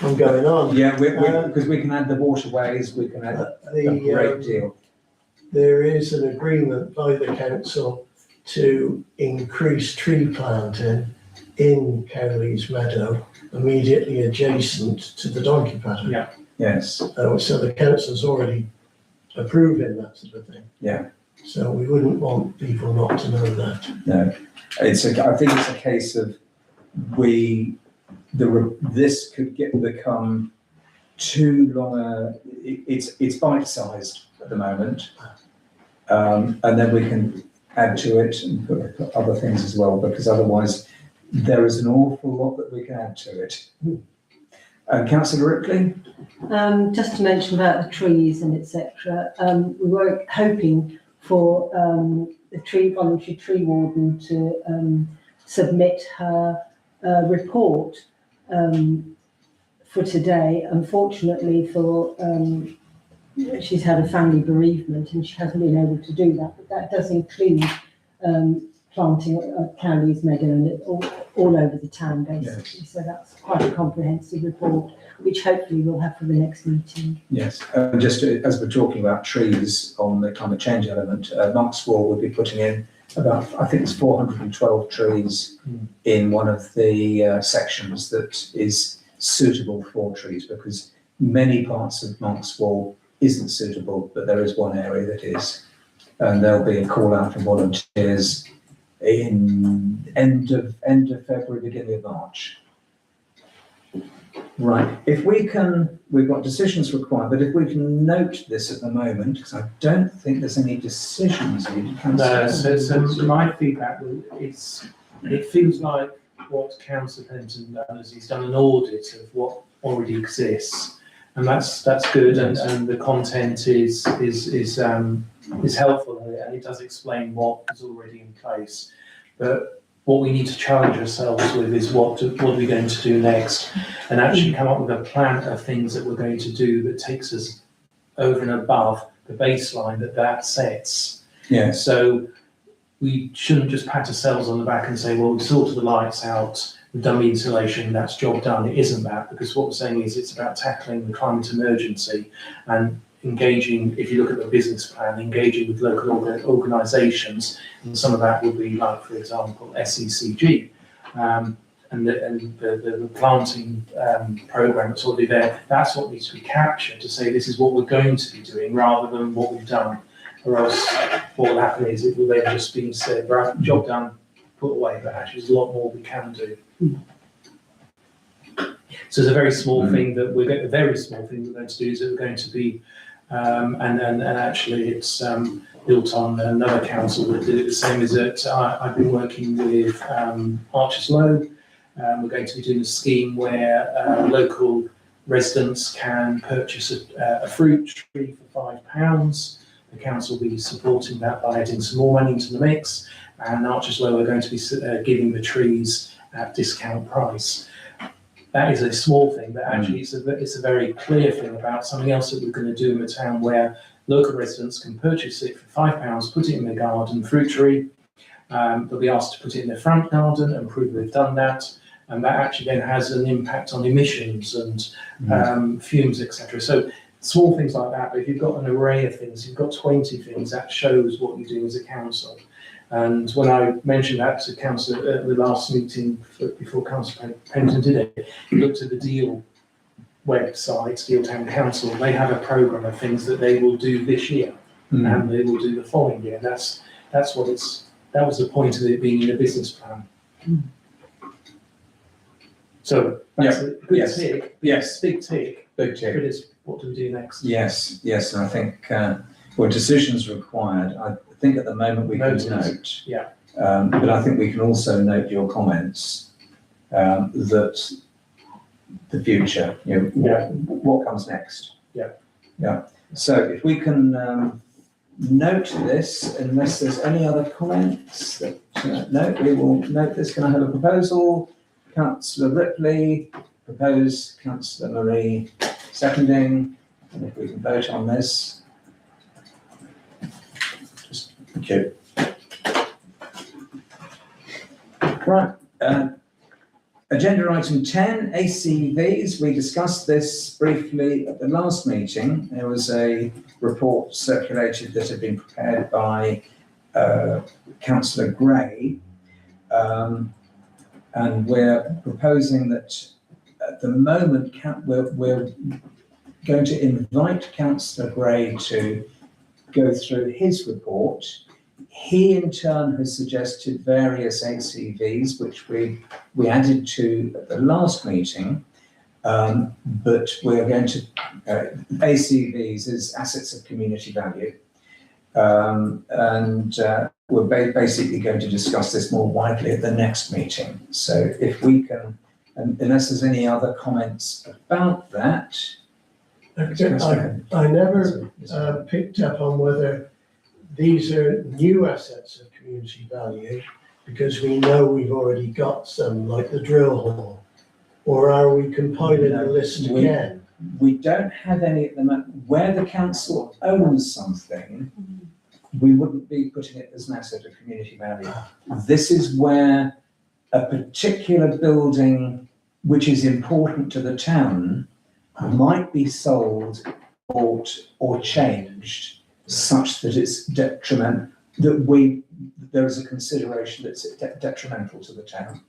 I'm going on. Yeah, because we can add the waterways, we can add a great deal. There is an agreement by the council to increase tree planting in Cowley's Meadow, immediately adjacent to the donkey paddock. Yeah. Yes. So the council's already approving that sort of thing. Yeah. So we wouldn't want people not to know that. No, I think it's a case of we this could become too long. It's bite-sized at the moment, and then we can add to it and put other things as well, because otherwise there is an awful lot that we can add to it. Councillor Ripley? Just to mention about the trees and etc. We were hoping for the voluntary tree warden to submit her report for today. Unfortunately, she's had a family bereavement and she hasn't been able to do that. But that does include planting Cowleys Meadow and all over the town, basically. Yes. So that's quite a comprehensive report, which hopefully we'll have for the next meeting. Yes, just as we're talking about trees on the climate change element, Monkswell will be putting in about, I think it's 412 trees in one of the sections that is suitable for trees, because many parts of Monkswell isn't suitable, but there is one area that is. And there'll be a call out for volunteers in end of February, beginning of March. Right, if we can, we've got decisions required, but if we can note this at the moment, because I don't think there's any decisions needed. No, so my feedback is, it feels like what Councillor Penton done is he's done an audit of what already exists, and that's good, and the content is helpful, and it does explain what is already in place. But what we need to challenge ourselves with is what are we going to do next, and actually come up with a plan of things that we're going to do that takes us over and above the baseline that sets. Yeah. So we shouldn't just pat ourselves on the back and say, well, we've sorted the lights out, we've done the insulation, that's job done. It isn't that, because what we're saying is it's about tackling the climate emergency and engaging, if you look at the business plan, engaging with local organisations, and some of that would be like, for example, SECG, and the planting programme that's already there. That's what needs to be captured to say this is what we're going to be doing rather than what we've done, or else what will happen is it will then just be said, right, job done, put away, but actually there's a lot more we can do. So it's a very small thing that we're going to do is that we're going to be and actually it's built on another council that did it the same as it. I've been working with Archers Low. We're going to be doing a scheme where local residents can purchase a fruit tree for £5. The council will be supporting that by adding some more money into the mix, and Archers Low are going to be giving the trees at discount price. That is a small thing, but actually it's a very clear thing about something else that we're going to do in the town, where local residents can purchase it for £5, put it in their garden, fruit tree. They'll be asked to put it in their front garden and prove they've done that. And that actually then has an impact on emissions and fumes, etc. So small things like that, but if you've got an array of things, you've got 20 things, that shows what you're doing as a council. And when I mentioned that to council at the last meeting before Councillor Penton did it, he looked at the Deal website, Deal Town Council. They have a programme of things that they will do this year, and they will do the following year. That was the point of it being in a business plan. So that's a good tick. Yes. Big tick. Big tick. But it's what do we do next? Yes, and I think decisions required. I think at the moment we can note. Yeah. But I think we can also note your comments that the future, what comes next. Yeah. So if we can note this, unless there's any other comments, no, we will note this. Can I have a proposal? Councillor Ripley, propose, Councillor Marie, seconding, and if we can vote on this. Just, okay. Right, agenda item 10, ACVs. We discussed this briefly at the last meeting. There was a report circulated that had been prepared by Councillor Gray. And we're proposing that at the moment we're going to invite Councillor Gray to go through his report He in turn has suggested various ACVs, which we added to at the last meeting, but we're going to, ACVs is assets of community value. We're basically going to discuss this more widely at the next meeting. So if we can, unless there's any other comments about that. I never picked up on whether these are new assets of community value, because we know we've already got some, like the drill hall, or are we compiling a list again? We don't have any at the moment. Where the council owns something, we wouldn't be putting it as an asset of community value. This is where a particular building which is important to the town might be sold, bought, or changed such that it's detrimental, there is a consideration that it's detrimental to the town.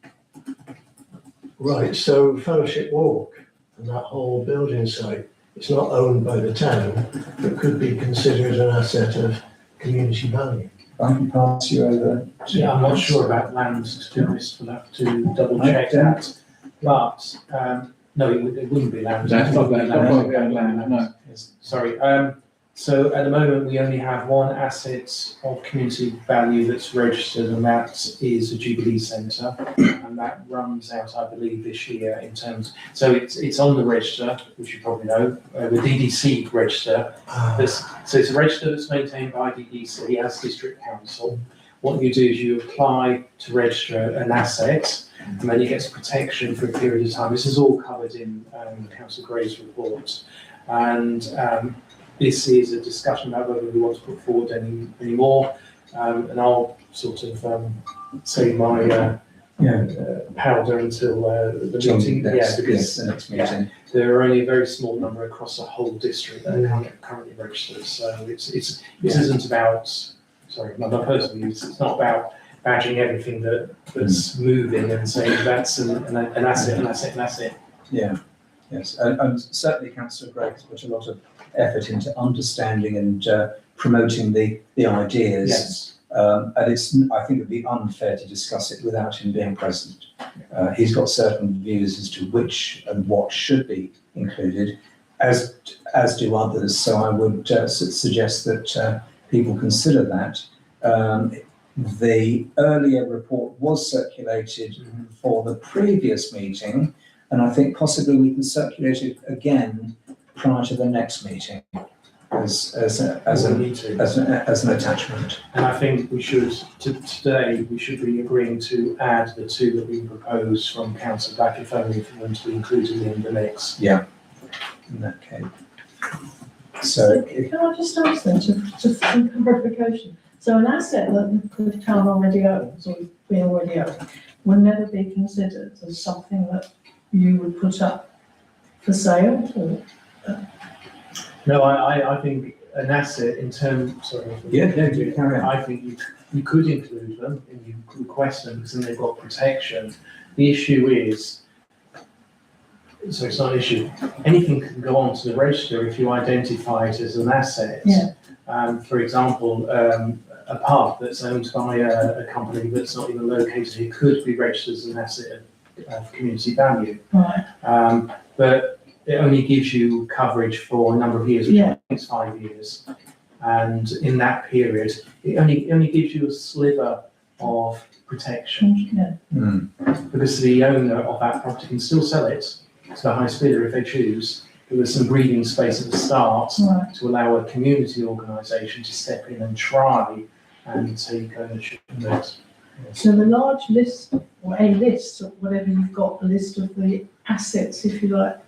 Right, so Fellowship Walk and that whole building site, it's not owned by the town, but could be considered an asset of community value. I can pass you over. Yeah, I'm not sure about land, to be honest, we'll have to double check that. But, no, it wouldn't be land. That's not It land, wouldn't be land, no. Sorry, so at the moment, we only have one asset of community value that's registered, and that is a Jubilee Centre. And that runs out, I believe, this year in terms, so it's on the register, which you probably know, the DDC register. So it's a register that's maintained by DDC as District Council. What you do is you apply to register an asset, and then it gets protection for a period of time. This is all covered in Councillor Gray's report. And this is a discussion about whether we want to put forward any more. And I'll sort of save my powder until the meeting. Because the next meeting. there are only a very small number across the whole district that are currently registered. So this isn't about, sorry, my personal views, it's not about badging everything that's moving and saying that's an asset. Yeah, yes, and certainly Councillor Gray has put a lot of effort into understanding and promoting the ideas. Yes. And I think it'd be unfair to discuss it without him being present. He's got certain views as to which and what should be included, as do others. So I would suggest that people consider that. The earlier report was circulated for the previous meeting, and I think possibly we can circulate it again prior to the next meeting as an attachment. And I think we should, today, we should be agreeing to add the two that we proposed from Council back, if only for them to be included in the mix. Yeah, in that case. So, Can I just ask then, just some clarification? So an asset that the town already owns, or we already own, will never be considered as something that you would put up for sale, or? No, I think an asset in terms, sorry. carry on. I think you could include them and you could request them because then they've got protection. The issue is, so it's not an issue, anything can go onto the register if you identify it as an asset. Yeah. For example, a pub that's owned by a company that's not even located here could be registered as an asset of community value. Right. But it only gives you coverage for a number of years, which I think is 5 years. And in that period, it only gives you a sliver of protection. Yeah. Because the owner of that property can still sell it to the highest bidder if they choose. There was some breathing space at the start to allow a community organisation to step in and try and take ownership of it. So the large list, or a list, or whatever you've got, a list of the assets, if you like,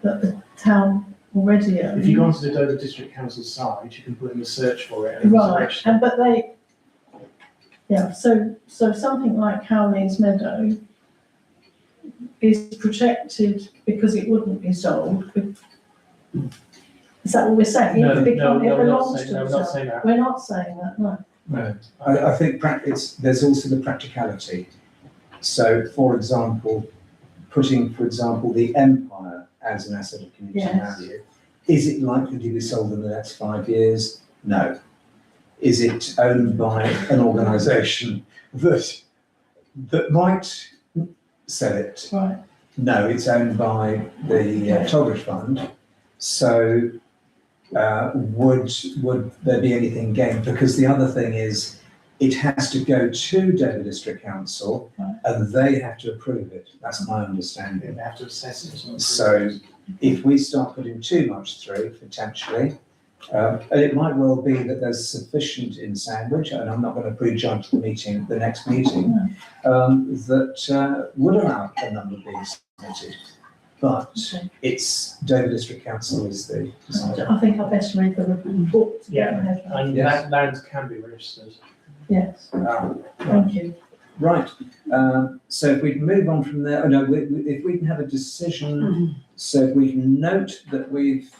that the town already owns. If you go onto the Dover District Council site, you can put in a search for it. And Right, so something like Howley's Meadow is protected because it wouldn't be sold. Is that what we're saying? No, It we're not belongs to saying, no, we're the not town. saying that. We're not saying that, no. No. I think there's also the practicality. So, for example, putting, the Empire as an asset of community Yes. value, is it likely to be sold in the next 5 years? No. is it owned by an organisation that might sell it? Right. No, it's owned by the Tollbridge Fund. So would there be anything gained? Because the other thing is, it has to go to Dover District Council and they have to approve it. That's my understanding. They have to assess it. So if we start putting too much through, potentially, and it might well be that there's sufficient in Sandwich, and I'm not going to prejudge the next meeting, that would allow a number being submitted. But it's Dover District Council is the decider. I think I best read the report. Yeah. And Yes. lands can be registered. Yes, thank you. Right, so if we can move on from there, if we can have a decision, so if we can note that we've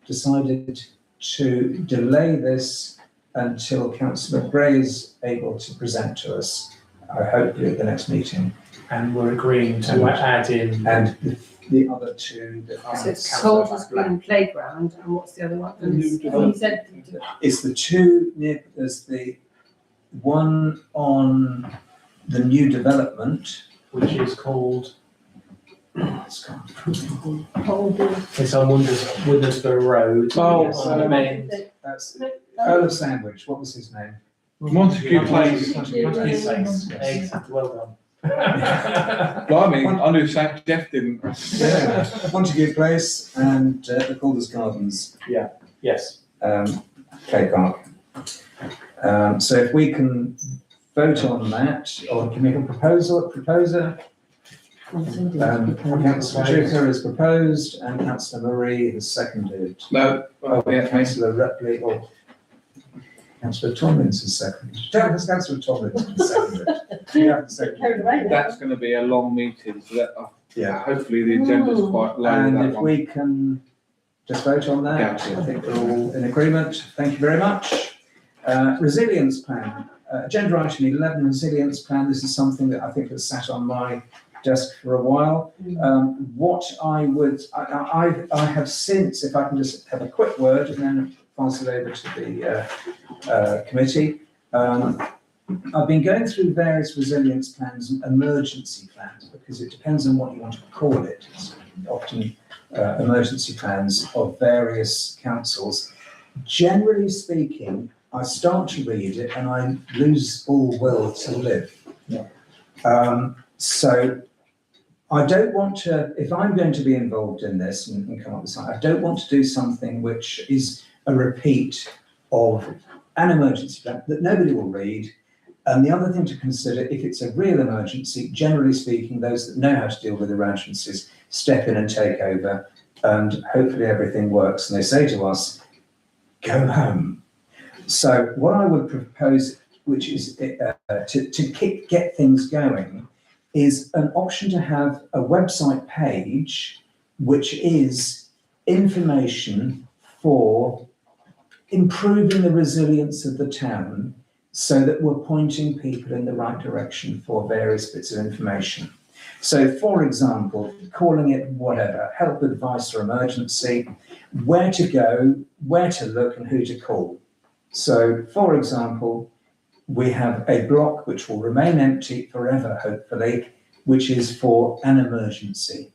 decided to delay this until Councillor Gray is able to present to us, hopefully at the next meeting. And we're agreeing to add in. And the other two, So it's Soldiers Green Playground, and what's the other one? You said, it's the two near, there's the one on the new development, which is called, it's gone. it's on Woodersborough Road. Oh, on the main. That's Earl of Sandwich, what was his name? Montague Place. Montague Place. Yes. Well done. Well, I mean, I knew Jeff didn't. Yeah, Montague Place and the Calder's Gardens. Yes. Play park. So if we can vote on that, or can we make a proposer? Councillor Chuka has proposed and Councillor Marie has seconded. No, Councillor Rutley or Councillor Tomlins has seconded. Councillor Tomlins has seconded. Yeah, seconded. that's going to be a long meeting, so that Yeah. hopefully the agenda's quite low. And that if one. we can just vote on that, Yeah. I think we're all in agreement. Thank you very much. Resilience plan, agenda item 11, resilience plan. This is something that I think has sat on my desk for a while. What I would, I have since, if I can just have a quick word and then pass it over to the committee. I've been going through various resilience plans and emergency plans because it depends on what you want to call it. It's often emergency plans of various councils. Generally speaking, I start to read it and I lose all will to live. So I don't want to, if I'm going to be involved in this and come up with something, I don't want to do something which is a repeat of an emergency plan that nobody will read. And the other thing to consider, if it's a real emergency, generally speaking, those that know how to deal with emergencies step in and take over, and hopefully everything works. And they say to us, go home. So what I would propose, which is to get things going, is an option to have a website page which is information for improving the resilience of the town so that we're pointing people in the right direction for various bits of information. So, for example, calling it whatever, help, advice or emergency, where to go, where to look and who to call. So, for example, we have a block which will remain empty forever, hopefully, which is for an emergency.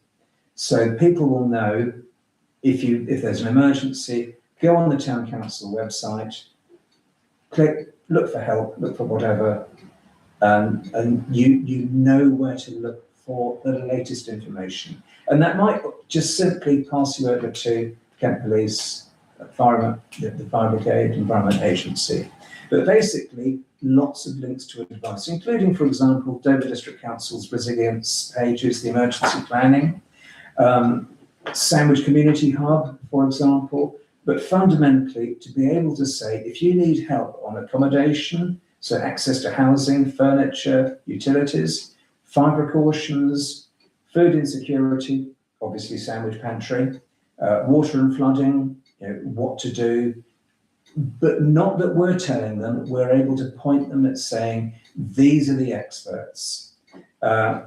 So people will know if there's an emergency, go on the town council website, click, look for help, look for whatever, and you know where to look for the latest information. And that might just simply pass you over to Kent Police, the Fire Brigade, Environment Agency. But basically, lots of links to advice, including, for example, Dover District Council's resilience pages, the emergency planning, Sandwich Community Hub, for example. But fundamentally, to be able to say, if you need help on accommodation, so access to housing, furniture, utilities, fire precautions, food insecurity, obviously Sandwich Pantry, water and flooding, what to do, but not that we're telling them, we're able to point them at saying, these are the experts.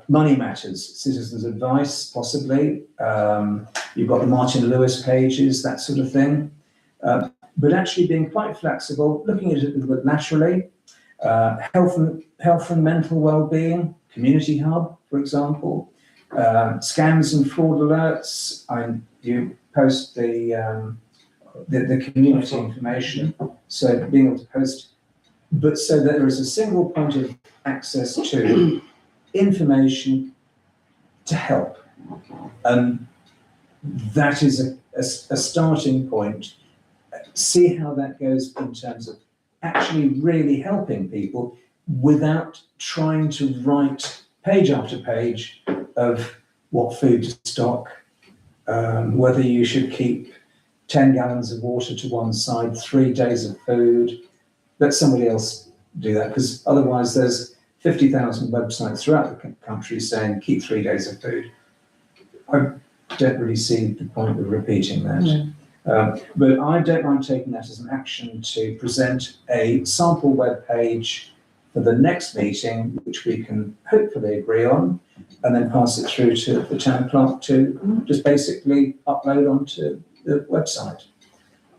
Money matters, citizens' advice, possibly. You've got the Martin Lewis pages, that sort of thing. but actually being quite flexible, looking at it a little bit laterally, health and mental well-being, community hub, for example, scams and fraud alerts. You post the community information, so being able to post, but so that there is a single point of access to information to help, and that is a starting point. See how that goes in terms of actually really helping people without trying to write page after page of what food to stock, whether you should keep 10 gallons of water to one side, 3 days of food. Let somebody else do that, because otherwise there's 50,000 websites throughout the country saying keep 3 days of food. I don't really see the point of repeating that. But I don't mind taking that as an action to present a sample web page for the next meeting, which we can hopefully agree on, and then pass it through to the town clerk to just basically upload onto the website.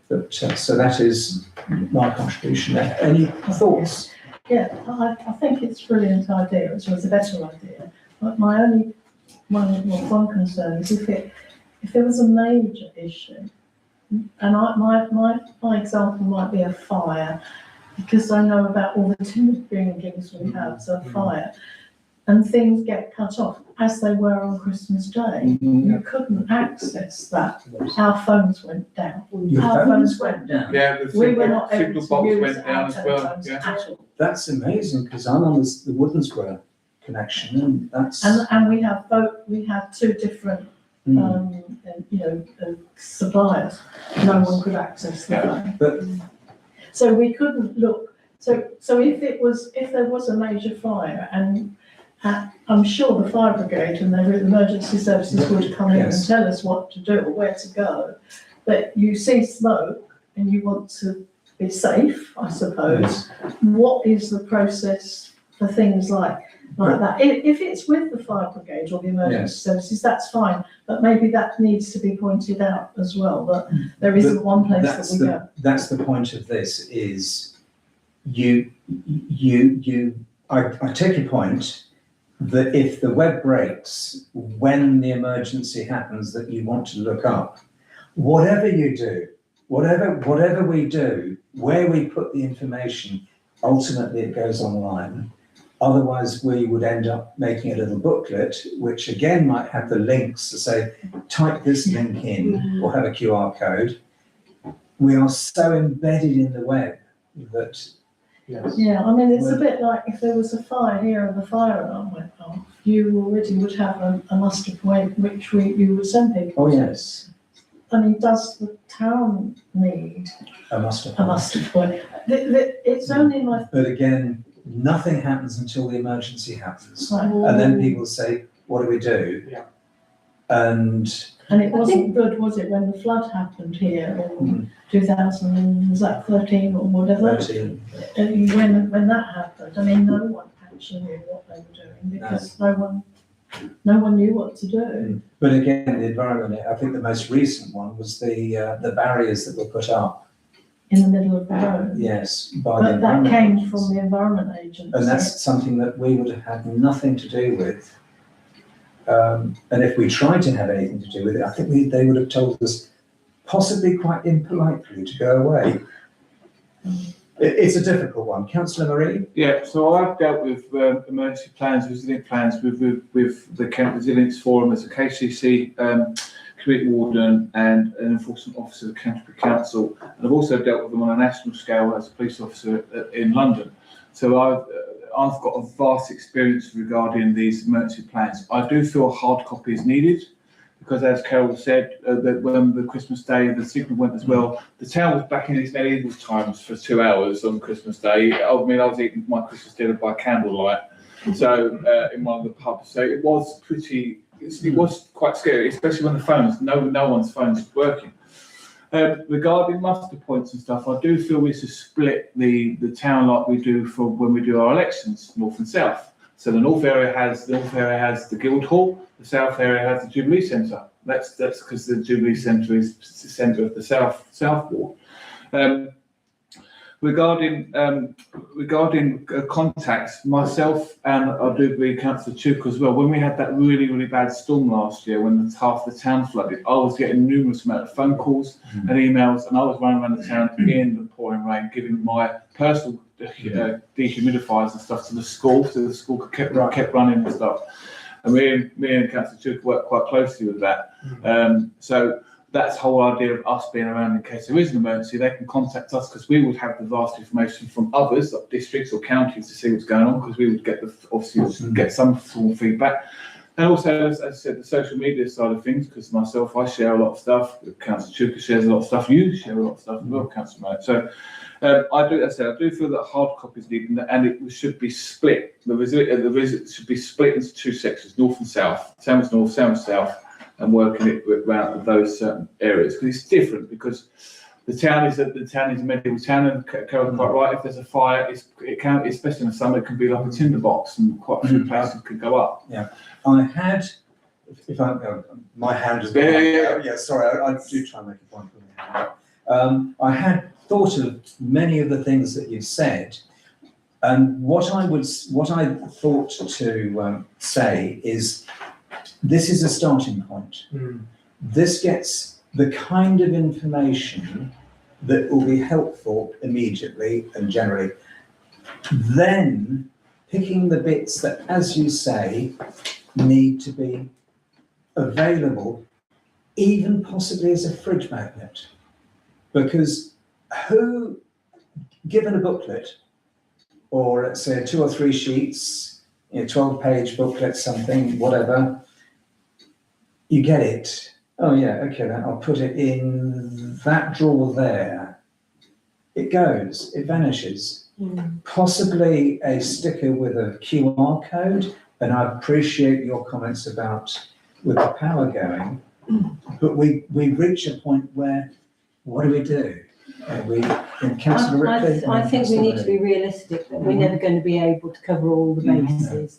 But, so that is my contribution there. Any thoughts? Yeah, I think it's a brilliant idea, it was a better idea. But my only one concern is if there was a major issue, and my example might be a fire, because I know about all the timber buildings we have, so fire, and things get cut off, as they were on Christmas Day. You couldn't access that. Our phones went down. Our phones went down. Yeah, the We were not able signal to box use went our down as well, telephones yeah. at all. That's amazing, because I'm on the Woodlandsborough connection, and that's. And we have two different suppliers. No one could access that. But So we couldn't look. So if there was a major fire, and I'm sure the fire brigade and their emergency services would come in and Yes. tell us what to do or where to go. But you see smoke and you want to be safe, I suppose. What is the process for things like that? If it's with the fire brigade or the emergency services, that's fine. But maybe that needs to be pointed out as well, that there isn't one place that we go. That's the point of this, is I take your point that if the web breaks when the emergency happens that you want to look up, whatever you do, whatever we do, where we put the information, ultimately it goes online. Otherwise, we would end up making a little booklet, which again might have the links to say, type this link in, or have a QR code. We are so embedded in the web that. Yes. Yeah, I mean, it's a bit like if there was a fire here and the fire alarm went off, you already would have a muster point which you would send people. Oh, to. yes. I mean, does the town need A muster a muster point? It's only my. But again, nothing happens until the emergency happens. Right. And then people say, what do we do? Yeah. And And it wasn't good, was it, when the flood happened here in 2013 or whatever? 13. When that happened, I mean, no one actually knew what they were doing because no one knew what to do. But again, the environment, I think the most recent one was the barriers that were put up. In the middle of the road. Yes, by the But that environment came agents. from the Environment Agency. And that's something that we would have had nothing to do with. And if we tried to have anything to do with it, I think they would have told us, possibly quite impolitely, to go away. It's a difficult one. Councillor Marie? Yeah, so I've dealt with emergency plans, resilient plans with the Kent Resilience Forum as a KCC community warden and an enforcement officer of Canterbury Council, and I've also dealt with them on a national scale as a police officer in London. So I've got a vast experience regarding these emergency plans. I do feel a hard copy is needed, because as Carol said, that when the Christmas Day, the signal went as well. The town was back in its medieval times for 2 hours on Christmas Day. I mean, I was eating my Christmas dinner by candlelight, so in one of the pubs. So it was it was quite scary, especially when the phones, no one's phones was working. Regarding muster points and stuff, I do feel we should split the town like we do for when we do our elections, north and south. So the north area has the Guildhall, the south area has the Jubilee Centre. That's because the Jubilee Centre is the centre of the south ward. Regarding contacts, myself and I do believe Councillor Tuke as well, when we had that really, really bad storm last year, when half the town flooded, I was getting numerous amount of phone calls and emails, and I was running around the town in the pouring rain, giving my personal dehumidifiers and stuff to the school, so the school kept running and stuff. And me and Councillor Tuke worked quite closely with that. So that's the whole idea of us being around in case there is an emergency. They can contact us because we would have the vast information from others, like districts or counties, to see what's going on, because we would get get some sort of feedback. And also, as I said, the social media side of things, because myself, I share a lot of stuff. Councillor Chuka shares a lot of stuff. You share a lot of stuff as well, Councillor Mate. So I do feel that hard copies need, and it should be split. The visit should be split into two sections, north and south. Same as north, same as south, and working it around those certain areas, because it's different. Because the town is a medieval town, and Carol's quite right. If there's a fire, it can, especially in the summer, it can be like a tinder box, and quite a few places could go up. Yeah, I had. If I my hand has gone. Yeah. Sorry, I do try and make a point with my hand. I had thought of many of the things that you've said, and what I thought to say is, this is a starting point. This gets the kind of information that will be helpful immediately and generally. Then picking the bits that, as you say, need to be available, even possibly as a fridge magnet. Because who, given a booklet, or let's say 2 or 3 sheets, 12-page booklet, something, whatever, you get it. Oh yeah, okay, then I'll put it in that drawer there. It goes, it vanishes. Possibly a sticker with a QR code, and I appreciate your comments about with the power going, but we reach a point where, what do we do? Councillor Ripley? I think we need to be realistic that we're never going to be able to cover all the bases.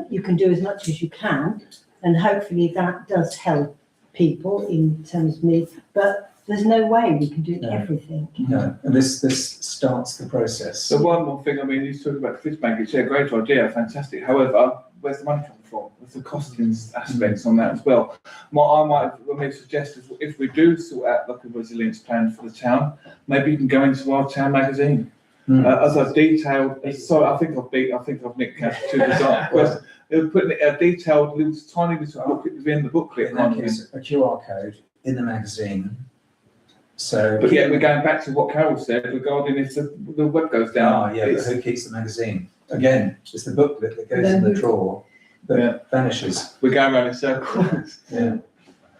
You can do as much as you can, and hopefully that does help people in terms of me, but there's no way we can do everything. No, and this starts the process. So one more thing, I mean, you talk about fridge baggage, yeah, great idea, fantastic. However, where's the money coming from? What's the costings aspects on that as well? What I might suggest is, if we do sort out like a resilience plan for the town, maybe you can go into our town magazine. As I've detailed, sorry, I think I've nicked two design. They're putting a detailed little tiny little booklet within the booklet. In that case, a QR code in the magazine. So, but yeah, we're going back to what Carol said regarding if the web goes down. But who keeps the magazine? Again, it's the booklet that goes in the drawer that vanishes. We're going around in circles. Yeah.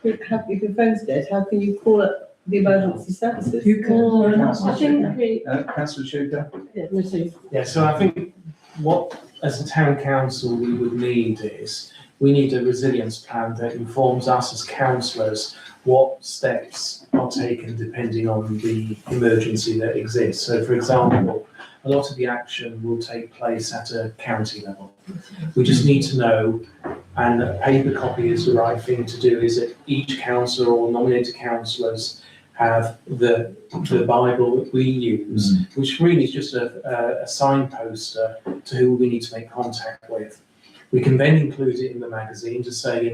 If your phone's dead, how can you call it the emergency services? You can, I think we, Councillor Chuka? yeah, we'll see. Yeah, so I think what, as a town council, we would need is, we need a resilience plan that informs us as councillors what steps are taken depending on the emergency that exists. So for example, a lot of the action will take place at a county level. We just need to know, and a paper copy is the right thing to do, is that each councillor or nominated councillors have the Bible that we use, which really is just a signposter to who we need to make contact with. We can then include it in the magazine to say,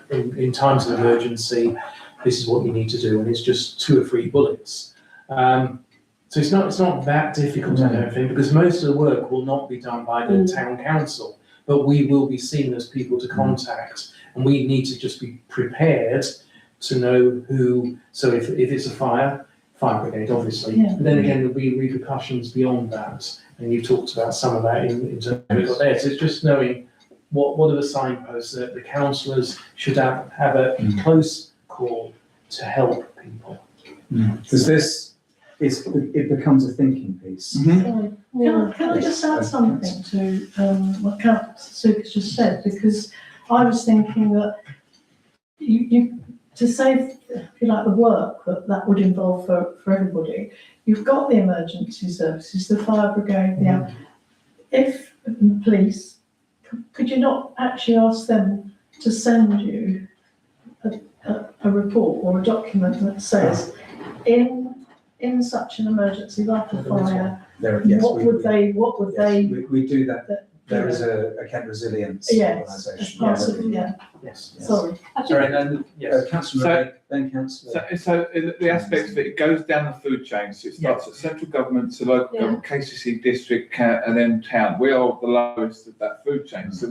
in times of emergency, this is what you need to do, and it's just 2 or 3 bullets. So it's not that difficult, I don't think, because most of the work will not be done by the town council, but we will be seen as people to contact, and we need to just be prepared to know who. So if it's a fire brigade, obviously. Yeah. But then again, there'll be repercussions beyond that, and you talked about some of that in terms of what we got there. So it's just knowing what are the signposts that the councillors should have a close call to help people. Because it becomes a thinking piece. Can I just add something to what Councillor Suka's just said? Because I was thinking that you to save, if you like, the work that would involve for everybody, you've got the emergency services, the fire brigade, if police, could you not actually ask them to send you a report or a document that says, in in such an emergency like a fire, Yes, what would they, we do that. that- There is a Kent Resilience yes, as organisation. part of, yeah, Yes. sorry. Sorry, then, Councillor So- Murray, then Councillor. So the aspect of it goes down the food chain, so it starts at central government to local government, KCC district, and then town. We are the lowest of that food chain, so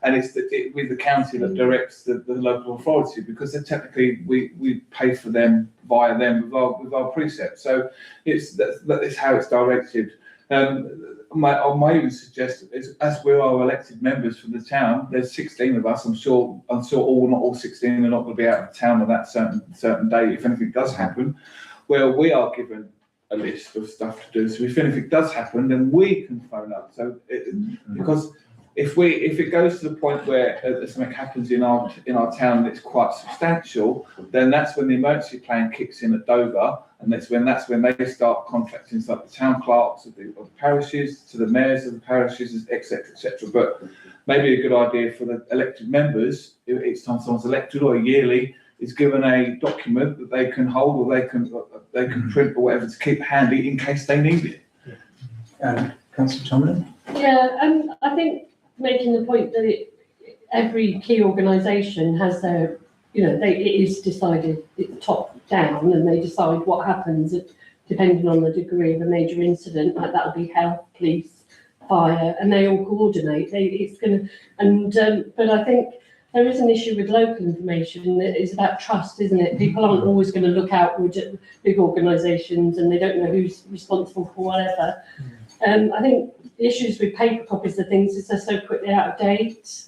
and it's with the county that directs the local authority, because then technically we pay for them via them with our precepts, so that is how it's directed. I might even suggest, as we are elected members from the town, there's 16 of us. I'm sure not all 16 are not going to be out of town on that certain day. If anything does happen, well, we are given a list of stuff to do. So if anything does happen, then we can phone up. So because if it goes to the point where something happens in our town that's quite substantial, then that's when the emergency plan kicks in at Dover, and that's when they start contracting like the town clerks of the parishes to the mayors of the parishes, etc., etc. But maybe a good idea for the elected members, if each time someone's elected or yearly, is given a document that they can hold or they can print or whatever to keep handy in case they need it. Councillor Tomlin? Yeah, I think making the point that every key organisation has their, it is decided it's top down, and they decide what happens depending on the degree of a major incident, like that'll be health, police, fire, and they all coordinate. But I think there is an issue with local information that is about trust, isn't it? People aren't always going to look outward at big organisations, and they don't know who's responsible for whatever. I think the issues with paper copies of things is they're so quickly out of date.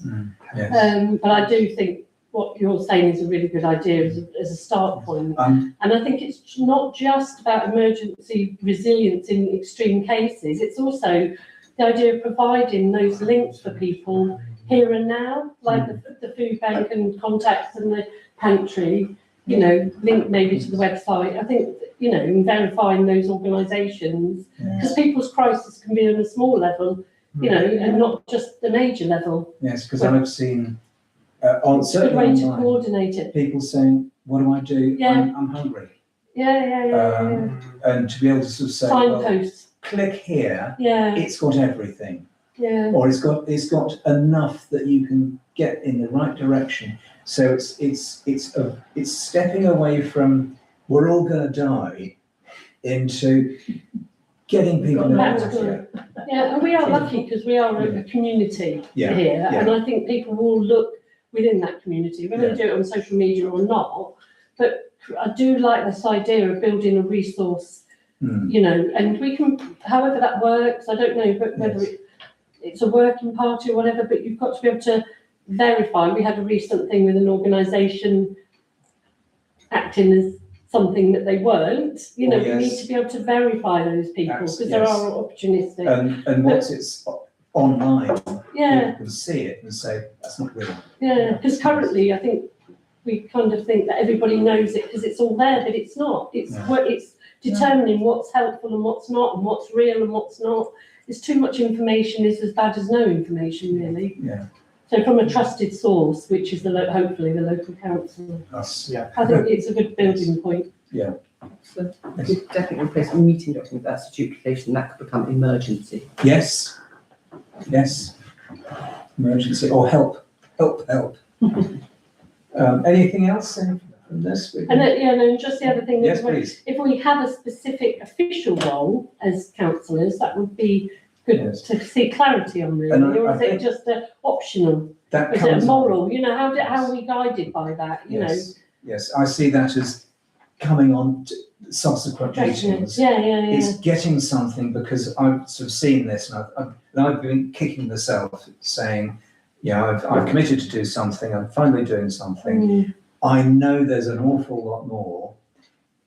Yes. But I do think what you're saying is a really good idea as a start point. And I think it's not just about emergency resilience in extreme cases. It's also the idea of providing those links for people here and now, like the food bank and contacts and the pantry, link maybe to the website. I think, in verifying those organisations, because people's crisis can be on a small level, and not just the major level. Yes, because I've seen on It's a good certainly way to online, coordinate it. people saying, "What do I do? Yeah. I'm hungry." Yeah. And to be able to sort of say, well, Signposts. click here, Yeah. it's got everything, Yeah. or it's got enough that you can get in the right direction. So it's stepping away from we're all going to die into getting people Practical. Yeah, and we are lucky because we are a community Yeah, here, yeah. and I think people will look within that community, whether they do it on social media or not. But I do like this idea of building a resource, and we can, however that works, I don't know, but whether it's a working party or whatever, but you've got to be able to verify. We had a recent thing with an organisation acting as something that they weren't. We need to be able to verify those people because there are opportunistic. And once it's online, people Yeah, can see it and say, that's not real. yeah, because currently I think we kind of think that everybody knows it because it's all there, but it's not. It's it's determining what's helpful and what's not, and what's real and what's not. It's too much information is as bad as no information, really. Yeah. So from a trusted source, which is hopefully the local council, Us. I think it's a good building point. So we could definitely replace a meeting document that's a duplication, that could become emergency. Yes. Emergency or help. Anything else from this? And just the other thing, Yes, please. if we have a specific official role as councillors, that would be good to see clarity on, really. And Or I is it think just optional? That Is it comes. moral? How are we guided by that? Yes, I see that as coming on to subsequent meetings. Yeah. It's getting something, because I've sort of seen this and I've been kicking myself saying, I've committed to do something, I'm finally doing something. I know there's an awful lot more.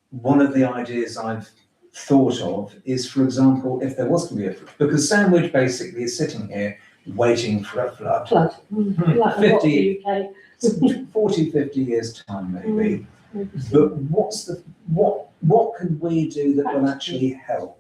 One of the ideas I've thought of is, for example, if there was to be because Sandwich basically is sitting here waiting for a flood. Flood. Like 50 the UK. 40, 50 years time maybe. But what can we do that will actually help?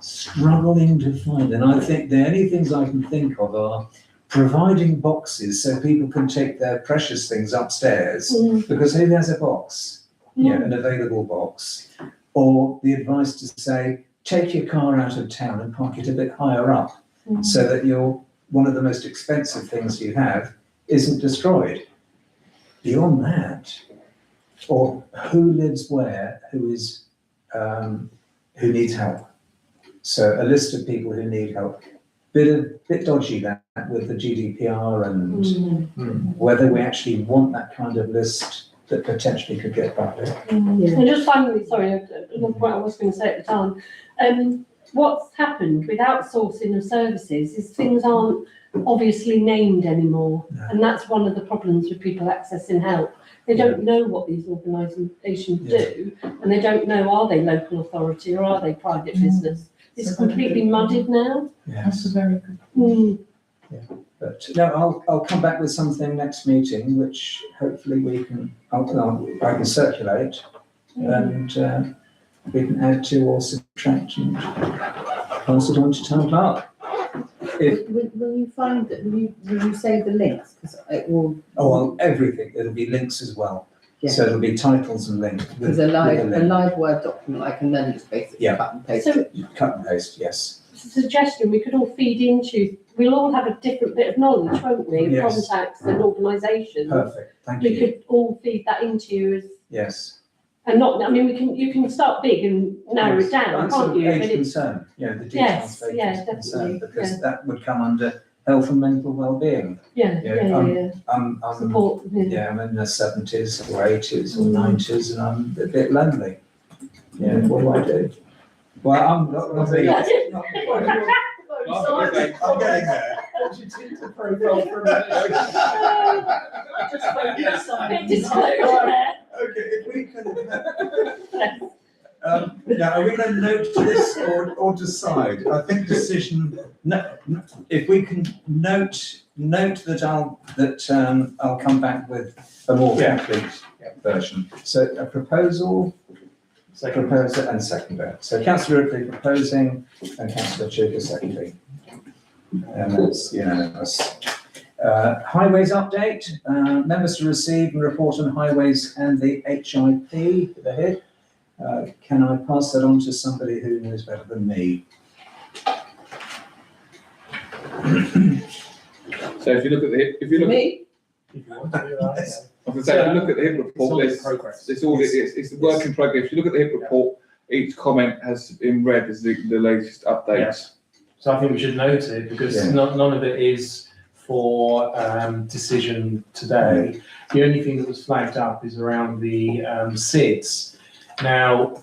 Struggling to find, and I think the only things I can think of are providing boxes so people can take their precious things upstairs, because who has a box? An available box. or the advice to say, take your car out of town and park it a bit higher up, so that one of the most expensive things you have isn't destroyed. Beyond that, or who lives where, who needs help. So a list of people who need help. Bit dodgy that with the GDPR and whether we actually want that kind of list that potentially could get butted. And just finally, sorry, another point I was going to say at the time. What's happened with outsourcing of services is things aren't obviously named anymore. No. And that's one of the problems with people accessing help. They don't know what these organisations do, and they don't know, are they local authority or are they private business? It's completely mudded now. That's a very good. But no, I'll come back with something next meeting, which hopefully I can circulate, and we can add to or subtract and pass it on to town clerk. Will you find that, will you save the links? Because it will. Oh, well, everything, it'll be links as well. Yeah. So it'll be titles and links. Because a live Word document, I can then just basically cut and paste So- it. Cut and paste, yes. It's a suggestion we could all feed into. We'll all have a different bit of knowledge, won't we? Of Yes. contacts and organisations. Perfect, thank We you. could all feed that into you as, Yes. and not, I mean, you can start big and narrow it down, That's can't of you? But age it's, concern, the details Yes, of age yeah, concern, definitely, because yeah. that would come under health and mental well-being. yeah. I'm Support, I'm in the 70s or 80s or 90s, and I'm a bit lonely. What do I do? Well, I'm not really. Yeah. I'm getting there. What's your Tinder profile for Bit disclosure there. Okay, if we can. Now, are we going to note this or decide? I think decision. No, if we can note that I'll come back with a more complete version. So a proposal, proposer and seconder. So Councillor Ripley proposing and Councillor Chuka seconding. And that's unanimous. Highways update. Members to receive and report on highways and the HIP, the HIP. Can I pass that on to somebody who knows better than me? So if you look at the, if you look, Me? If you want to do that, Yes. I was gonna say, if you look at the HIP report, It's all in progress. it's the work in progress. If you look at the HIP report, each comment has been read as the latest updates. Yes. So I think we should note it because Yeah. none of it is for decision today. The only thing that was flagged up is around the SIDS. Now,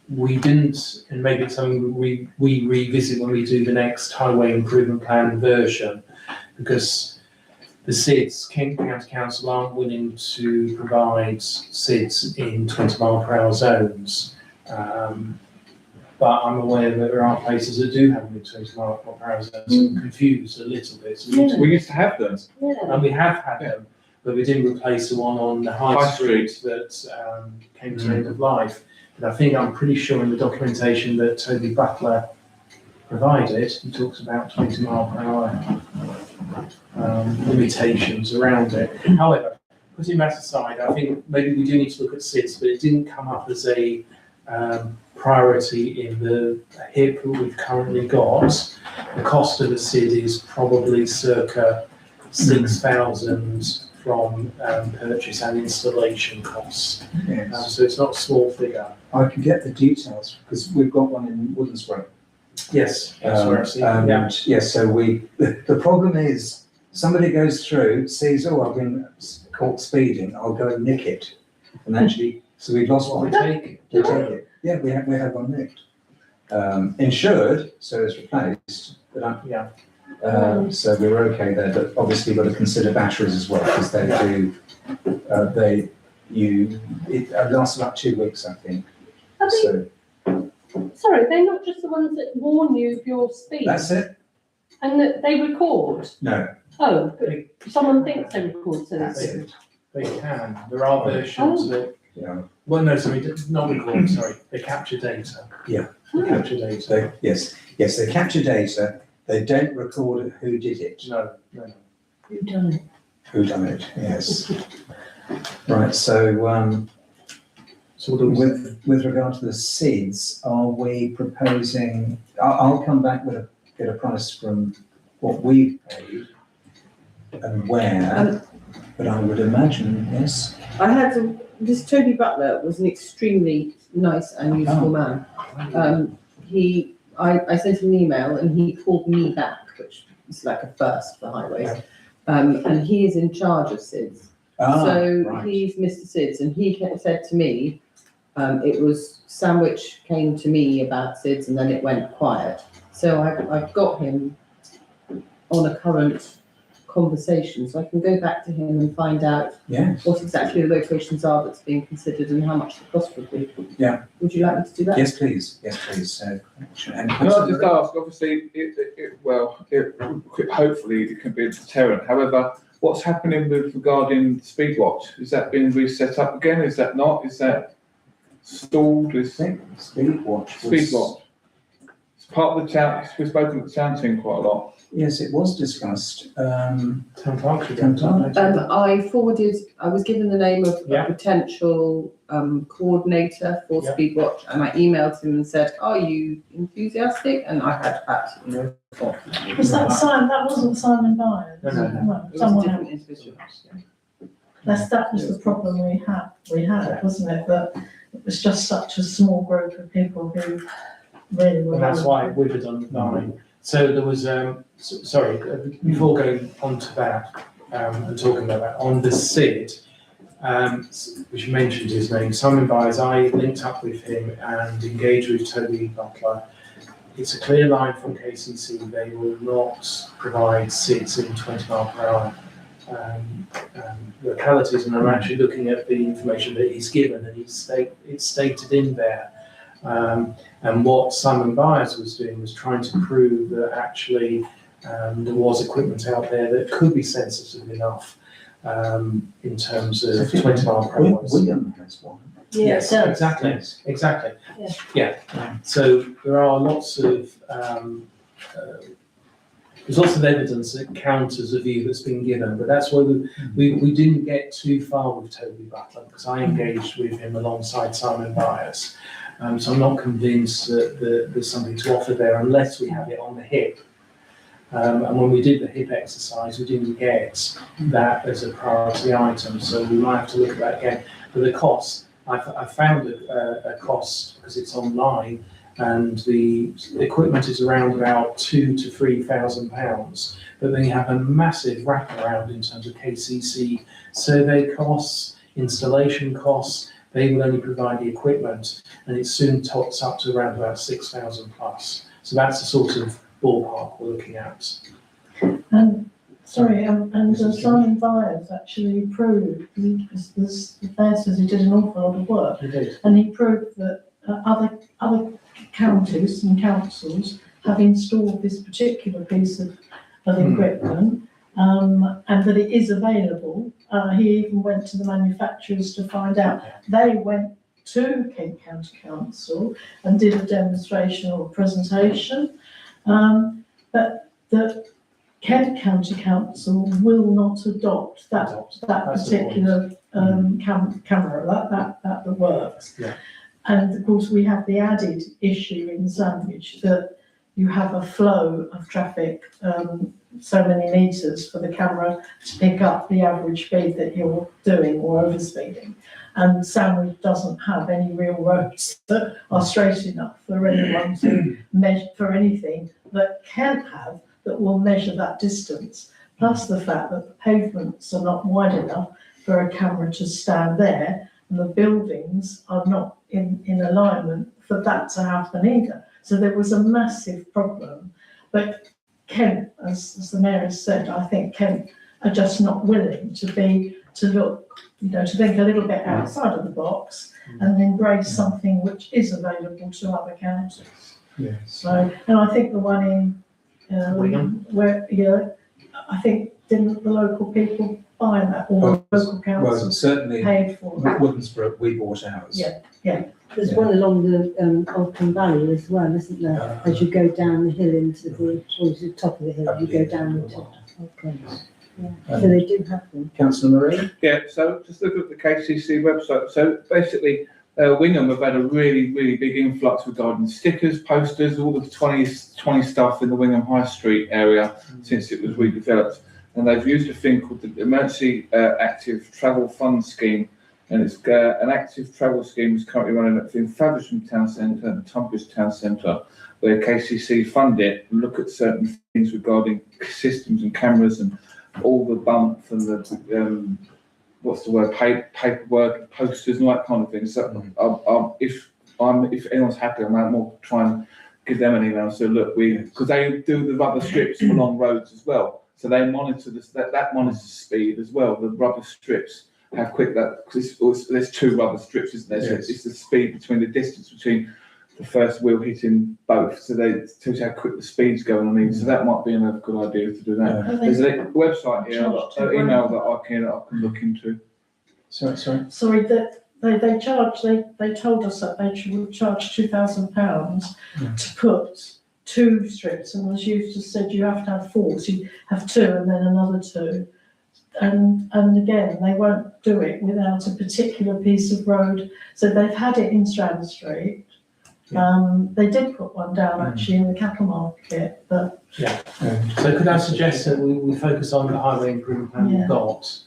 we didn't, and maybe it's something we revisit when we do the next highway improvement plan version, because the SIDS, Kent County Council aren't willing to provide SIDS in 20-mile-per-hour zones. But I'm aware that there are places that do have them in 20-mile-per-hour zones, so I'm confused a little bit. So we need to- We used to have them. and we have had them, but we didn't replace the one on the High Street that came to end of life. But I think I'm pretty sure in the documentation that Toby Butler provided, he talks about 20-mile-per-hour limitations around it. However, putting that aside, I think maybe we do need to look at SIDS, but it didn't come up as a priority in the HIP that we've currently got. The cost of a SID is probably circa 6,000 from purchase and installation costs. Yes. So it's not a small figure. I can get the details because we've got one in Woodensborough. Yes, that's where I've seen it, yeah. Yes, so the problem is somebody goes through, sees, oh, I've been caught speeding, I'll go and nick it. And actually, so we've lost What one. we take, They take it. Yeah, we had one nicked. Insured, so it's replaced, but yeah. so we were okay there, but obviously you've got to consider batteries as well, because they do, it lasts about 2 weeks, I think. Are they, So sorry, they're not just the ones that warn you of your speed that's it? and that they record. No, Oh, but someone thinks they record, so that's they it. They can. There are versions that, Yeah. well, no, sorry, not record, sorry. They capture data. Yeah. They capture data. So, yes, they capture data, they don't record who did it, No. You've done it. who done it, yes. Right, so, sort of with regard to the SIDS, are we proposing, I'll come back with a get a price from what we paid and where, but I would imagine, yes. I had this Toby Butler was an extremely nice and useful man. I sent him an email and he called me back, which is like a first for highways. And he is in charge of SIDS. So he's Mr. SIDS, and he said to me, it was Sandwich came to me about SIDS and then it went quiet. So I've got him on a current conversation, so I can go back to him and find out what exactly the locations are that's being considered and how much the cost would be. Yeah. Would you like me to do that? Yes, please. Yes, please. And Can I just ask, obviously, hopefully it can be a deterrent. However, what's happening with regarding Speedwatch? Is that being reset up again? Is that not? Is that stalled? Speedwatch. It's part of the town. We've spoken with the town team quite a lot. Yes, it was discussed. Town Park. I was given the name of a potential coordinator for Speedwatch, and I emailed him and said, "Are you enthusiastic?" And I had absolutely no thought. Was that Simon? That wasn't Simon Byers. No, it was a Someone different else. individual. That was the problem we had, wasn't it? That it was just such a small group of people who really were. And that's why we've done 9. So there was, before going on to that and talking about that, on the SID, which you mentioned his name, Simon Byers, I linked up with him and engaged with Toby Butler. It's a clear line from KCC. They will not provide SIDs in 20 mile per hour localities, and I'm actually looking at the information that he's given, and it's stated in there. And what Simon Byers was doing was trying to prove that actually there was equipment out there that could be sensitive enough in terms of 20 mile per hour. William has one. Yes, exactly. Yeah. So there are lots of there's lots of evidence that counters the view that's been given, but that's why we didn't get too far with Toby Butler, because I engaged with him alongside Simon Byers. So I'm not convinced that there's something to offer there unless we have it on the hip. And when we did the hip exercise, we didn't get that as a priority item, so we might have to look at that again. But the cost, I found a cost because it's online, and the equipment is around about £2,000 to £3,000. But then you have a massive wraparound in terms of KCC survey costs, installation costs. They will only provide the equipment, and it soon tots up to around about 6,000 plus. So that's the sort of ballpark we're looking at. And Simon Byers actually proved, because the Fair says he did an awful lot of work, and he proved that other counties and councils have installed this particular piece of equipment, and that it is available. He even went to the manufacturers to find out. They went to Kent County Council and did a demonstration or a presentation, but the Kent County Council will not adopt that particular camera, that works. Yeah. And of course, we have the added issue in Sandwich that you have a flow of traffic, so many meters for the camera to pick up the average speed that you're doing or overspeeding. And Sandwich doesn't have any real roads that are straight enough for anyone to measure, for anything that can have, that will measure that distance. Plus the fact that the pavements are not wide enough for a camera to stand there, and the buildings are not in alignment for that to happen either. So there was a massive problem. But Kent, as the Mayor has said, I think Kent are just not willing to think a little bit outside of the box and embrace something which is available to other counties. Yes. So, and I think the one in Wigan. I think didn't the local people buy that, or the local council Well, certainly paid for that? Woodensbrook, we bought ours. Yeah. There's one along the Alton Valley as well, isn't there? As you go down the hill into the top of the hill, you go down the top. Okay. Yeah. So they do have them. Councillor Marie? Yeah, so just look at the KCC website. So basically, Wingham have had a really, really big influx regarding stickers, posters, all the 20 stuff in the Wingham High Street area since it was redeveloped. And they've used a thing called the Emergency Active Travel Fund Scheme. And it's an active travel scheme is currently running in Faversham Town Centre and Tunbridge Town Centre, where KCC fund it and look at certain things regarding systems and cameras and all the bump and the paperwork, posters and all that kind of thing. So if anyone's happy, I might more try and give them an email. So look, because they do the rubber strips along roads as well. So they monitor that monitors speed as well. The rubber strips, how quick because there's 2 rubber strips, isn't there? So it's the speed between the distance between the first wheel hitting both. So they tells you how quick the speed's going on these. So that might be another good idea to do that. There's a website here, an email that I can look into. Sorry, that they told us that they should charge £2,000 to put 2 strips, and as you just said, you have to have 4, so you have 2 and then another 2. And again, they won't do it without a particular piece of road. So they've had it in Strand Street. They did put one down actually in the cattle market, but So could I suggest that we focus on the highway improvement plan we've got,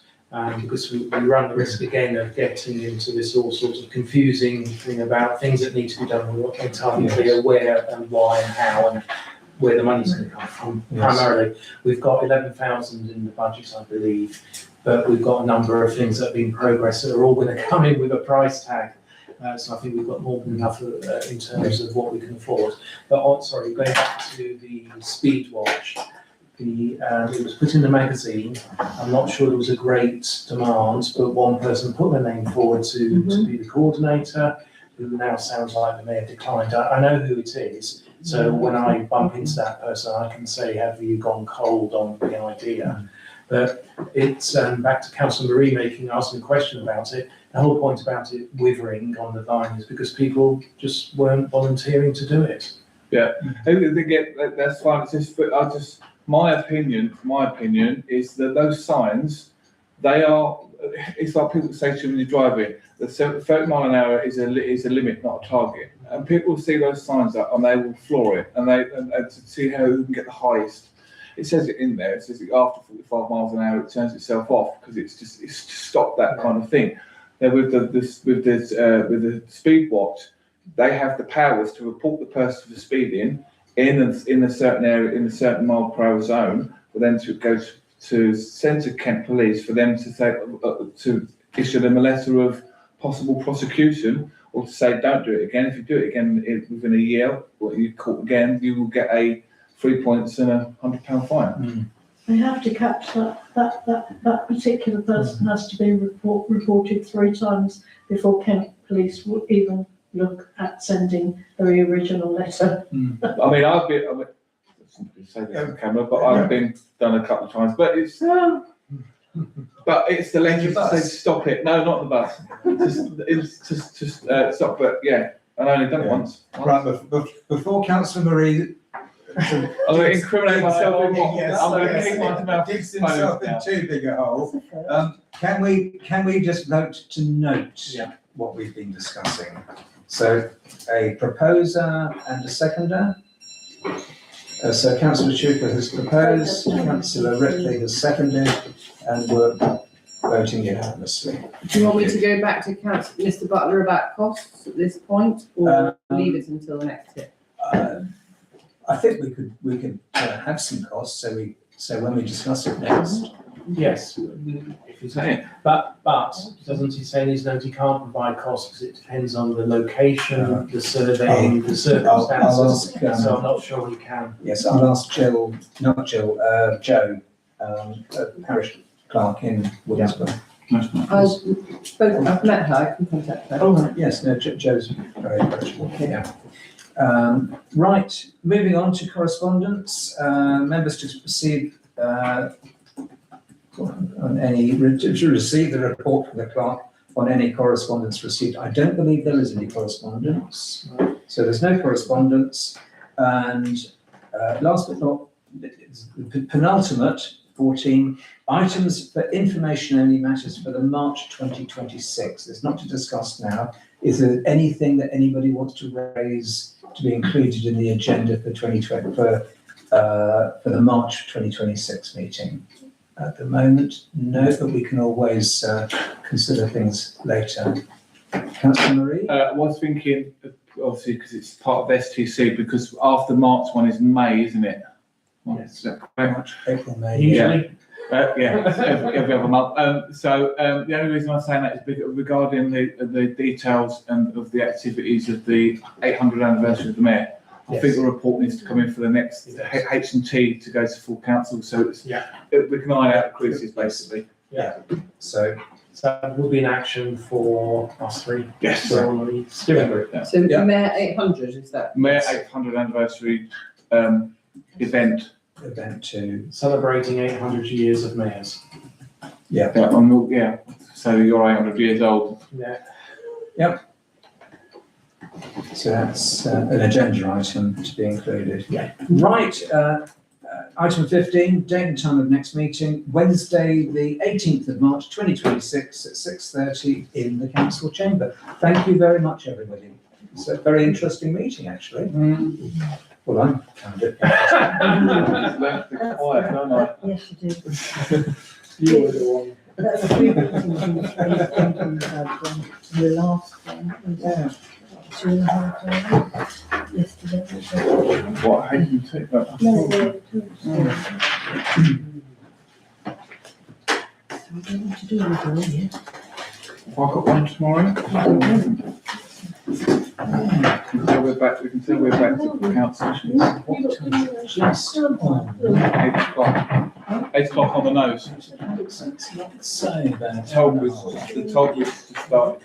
because we run the risk again of getting into this all sorts of confusing thing about things that need to be done. We're not entirely clear where and why and how and where the money's going to come from. Primarily, we've got 11,000 in the budget, I believe, but we've got a number of things that have been in progress that are all going to come in with a price tag. So I think we've got more than enough in terms of what we can afford. But going back to the speed watch, it was put in the magazine. I'm not sure there was a great demand, but one person put their name forward to be the coordinator, who now sounds like they may have declined. I know who it is, so when I bump into that person, I can say, have you gone cold on the idea? But it's back to Councillor Marie asking a question about it. The whole point about it withering on the line is because people just weren't volunteering to do it. Yeah, that's fine. It's my opinion is that those signs, it's like people say to you when you're driving, the 30 mile an hour is a limit, not a target. And people see those signs up and they will floor it and to see who can get the highest. It says it in there. It says that after 45 miles an hour, it turns itself off because it's to stop that kind of thing. Then with the speed watch, they have the powers to report the person for speeding in a certain area, in a certain mile per hour zone, for them to go to send to Kent Police for them to say to issue them a letter of possible prosecution, or to say don't do it again. If you do it again within a year, or you caught again, you will get a 3 points and a £100 fine. they have to catch that particular person has to be reported 3 times before Kent Police will even look at sending the original letter. I mean, say this on camera, but I've been done a couple of times. But it's the legend to say stop it. No, not the bus. just stop. But yeah, and I only done it once. Right, before Councillor Marie. I'm going to incriminate myself. I'm going to keep my mouth. Digs himself in too big a hole. Can we just vote to note what we've been discussing? So a proposer and a seconder. So Councillor Chuka has proposed, Councillor Ripley has seconded, and we're voting unanimously. Do you want me to go back to Mr. Butler about costs at this point, or leave it until the next hit? I think we could have some costs. So when we discuss it next. Yes, if you say, but doesn't he say in his note he can't provide costs because it depends on the location, the surveying, the circumstances. So I'm not sure he can. Yes, I'll ask Joe, parish clerk in Williamsburg. I've met her, I can contact her. Oh, yes, no, Joe's very approachable. Yeah. Right, moving on to correspondence. Members to receive to receive the report from the clerk on any correspondence received. I don't believe there is any correspondence, so there's no correspondence. And last but not penultimate 14, items for information only matters for the March 2026. It's not to discuss now. Is there anything that anybody wants to raise to be included in the agenda for 2020, for the March 2026 meeting? At the moment, no, but we can always consider things later. Councillor Marie? I was thinking, obviously, because it's part of STC, because after March one is May, isn't it? Yes. Is that very much? April, May. Usually, Yeah, every other month. So the only reason I'm saying that is regarding the details and of the activities of the 800th anniversary of the mayor. I think the report needs to come in for the next H&T to go to full council, so it's, we can iron out the creases basically. So that will be an action for us three. Yes. We're on the steering group. So Yeah. Mayor 800, is that? Mayor 800th anniversary event. to, Celebrating 800 years of mayors. Yeah, so you're 800 years old. Yeah. so that's an agenda item to be included. Yeah. Right, item 15, date and time of next meeting, Wednesday, the 18th of March, 2026 at 6:30 in the council chamber. Thank you very much, everybody. It's a very interesting meeting, actually. Well, I found it. Quiet, don't I? Yes, you did. You were the one. That's the three meetings in the thinking about the last one. Yeah. 2.5 hours yesterday. What, how do you take that? No, so we don't want to do anything yet. Have I got one tomorrow? We can tell we're back to council. Just on. 8 o'clock. 8 o'clock on the nose. It's not so bad. The told was to start.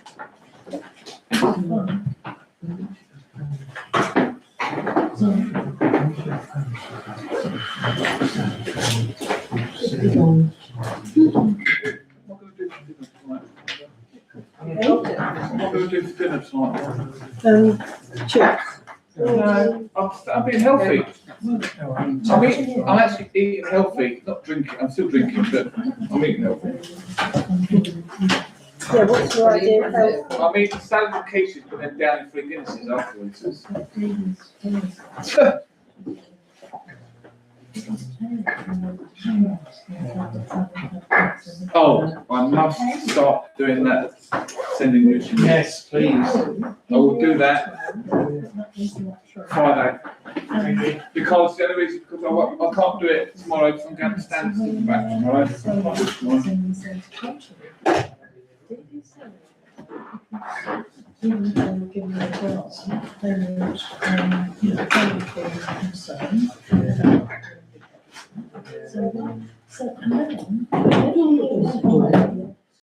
What are we doing for dinner tonight? Chips. No, I'm being healthy. I'm actually eating healthy, not drinking. I'm still drinking, but I'm eating healthy. Yeah, what's your idea of health? I'm eating salad and quiches, but then down in 3 Guinnesses afterwards. Oh, I must start doing that, sending you. Yes, please. I will do that Friday. Because the only reason, because I can't do it tomorrow, because I'm going to stand and back tomorrow. So, and then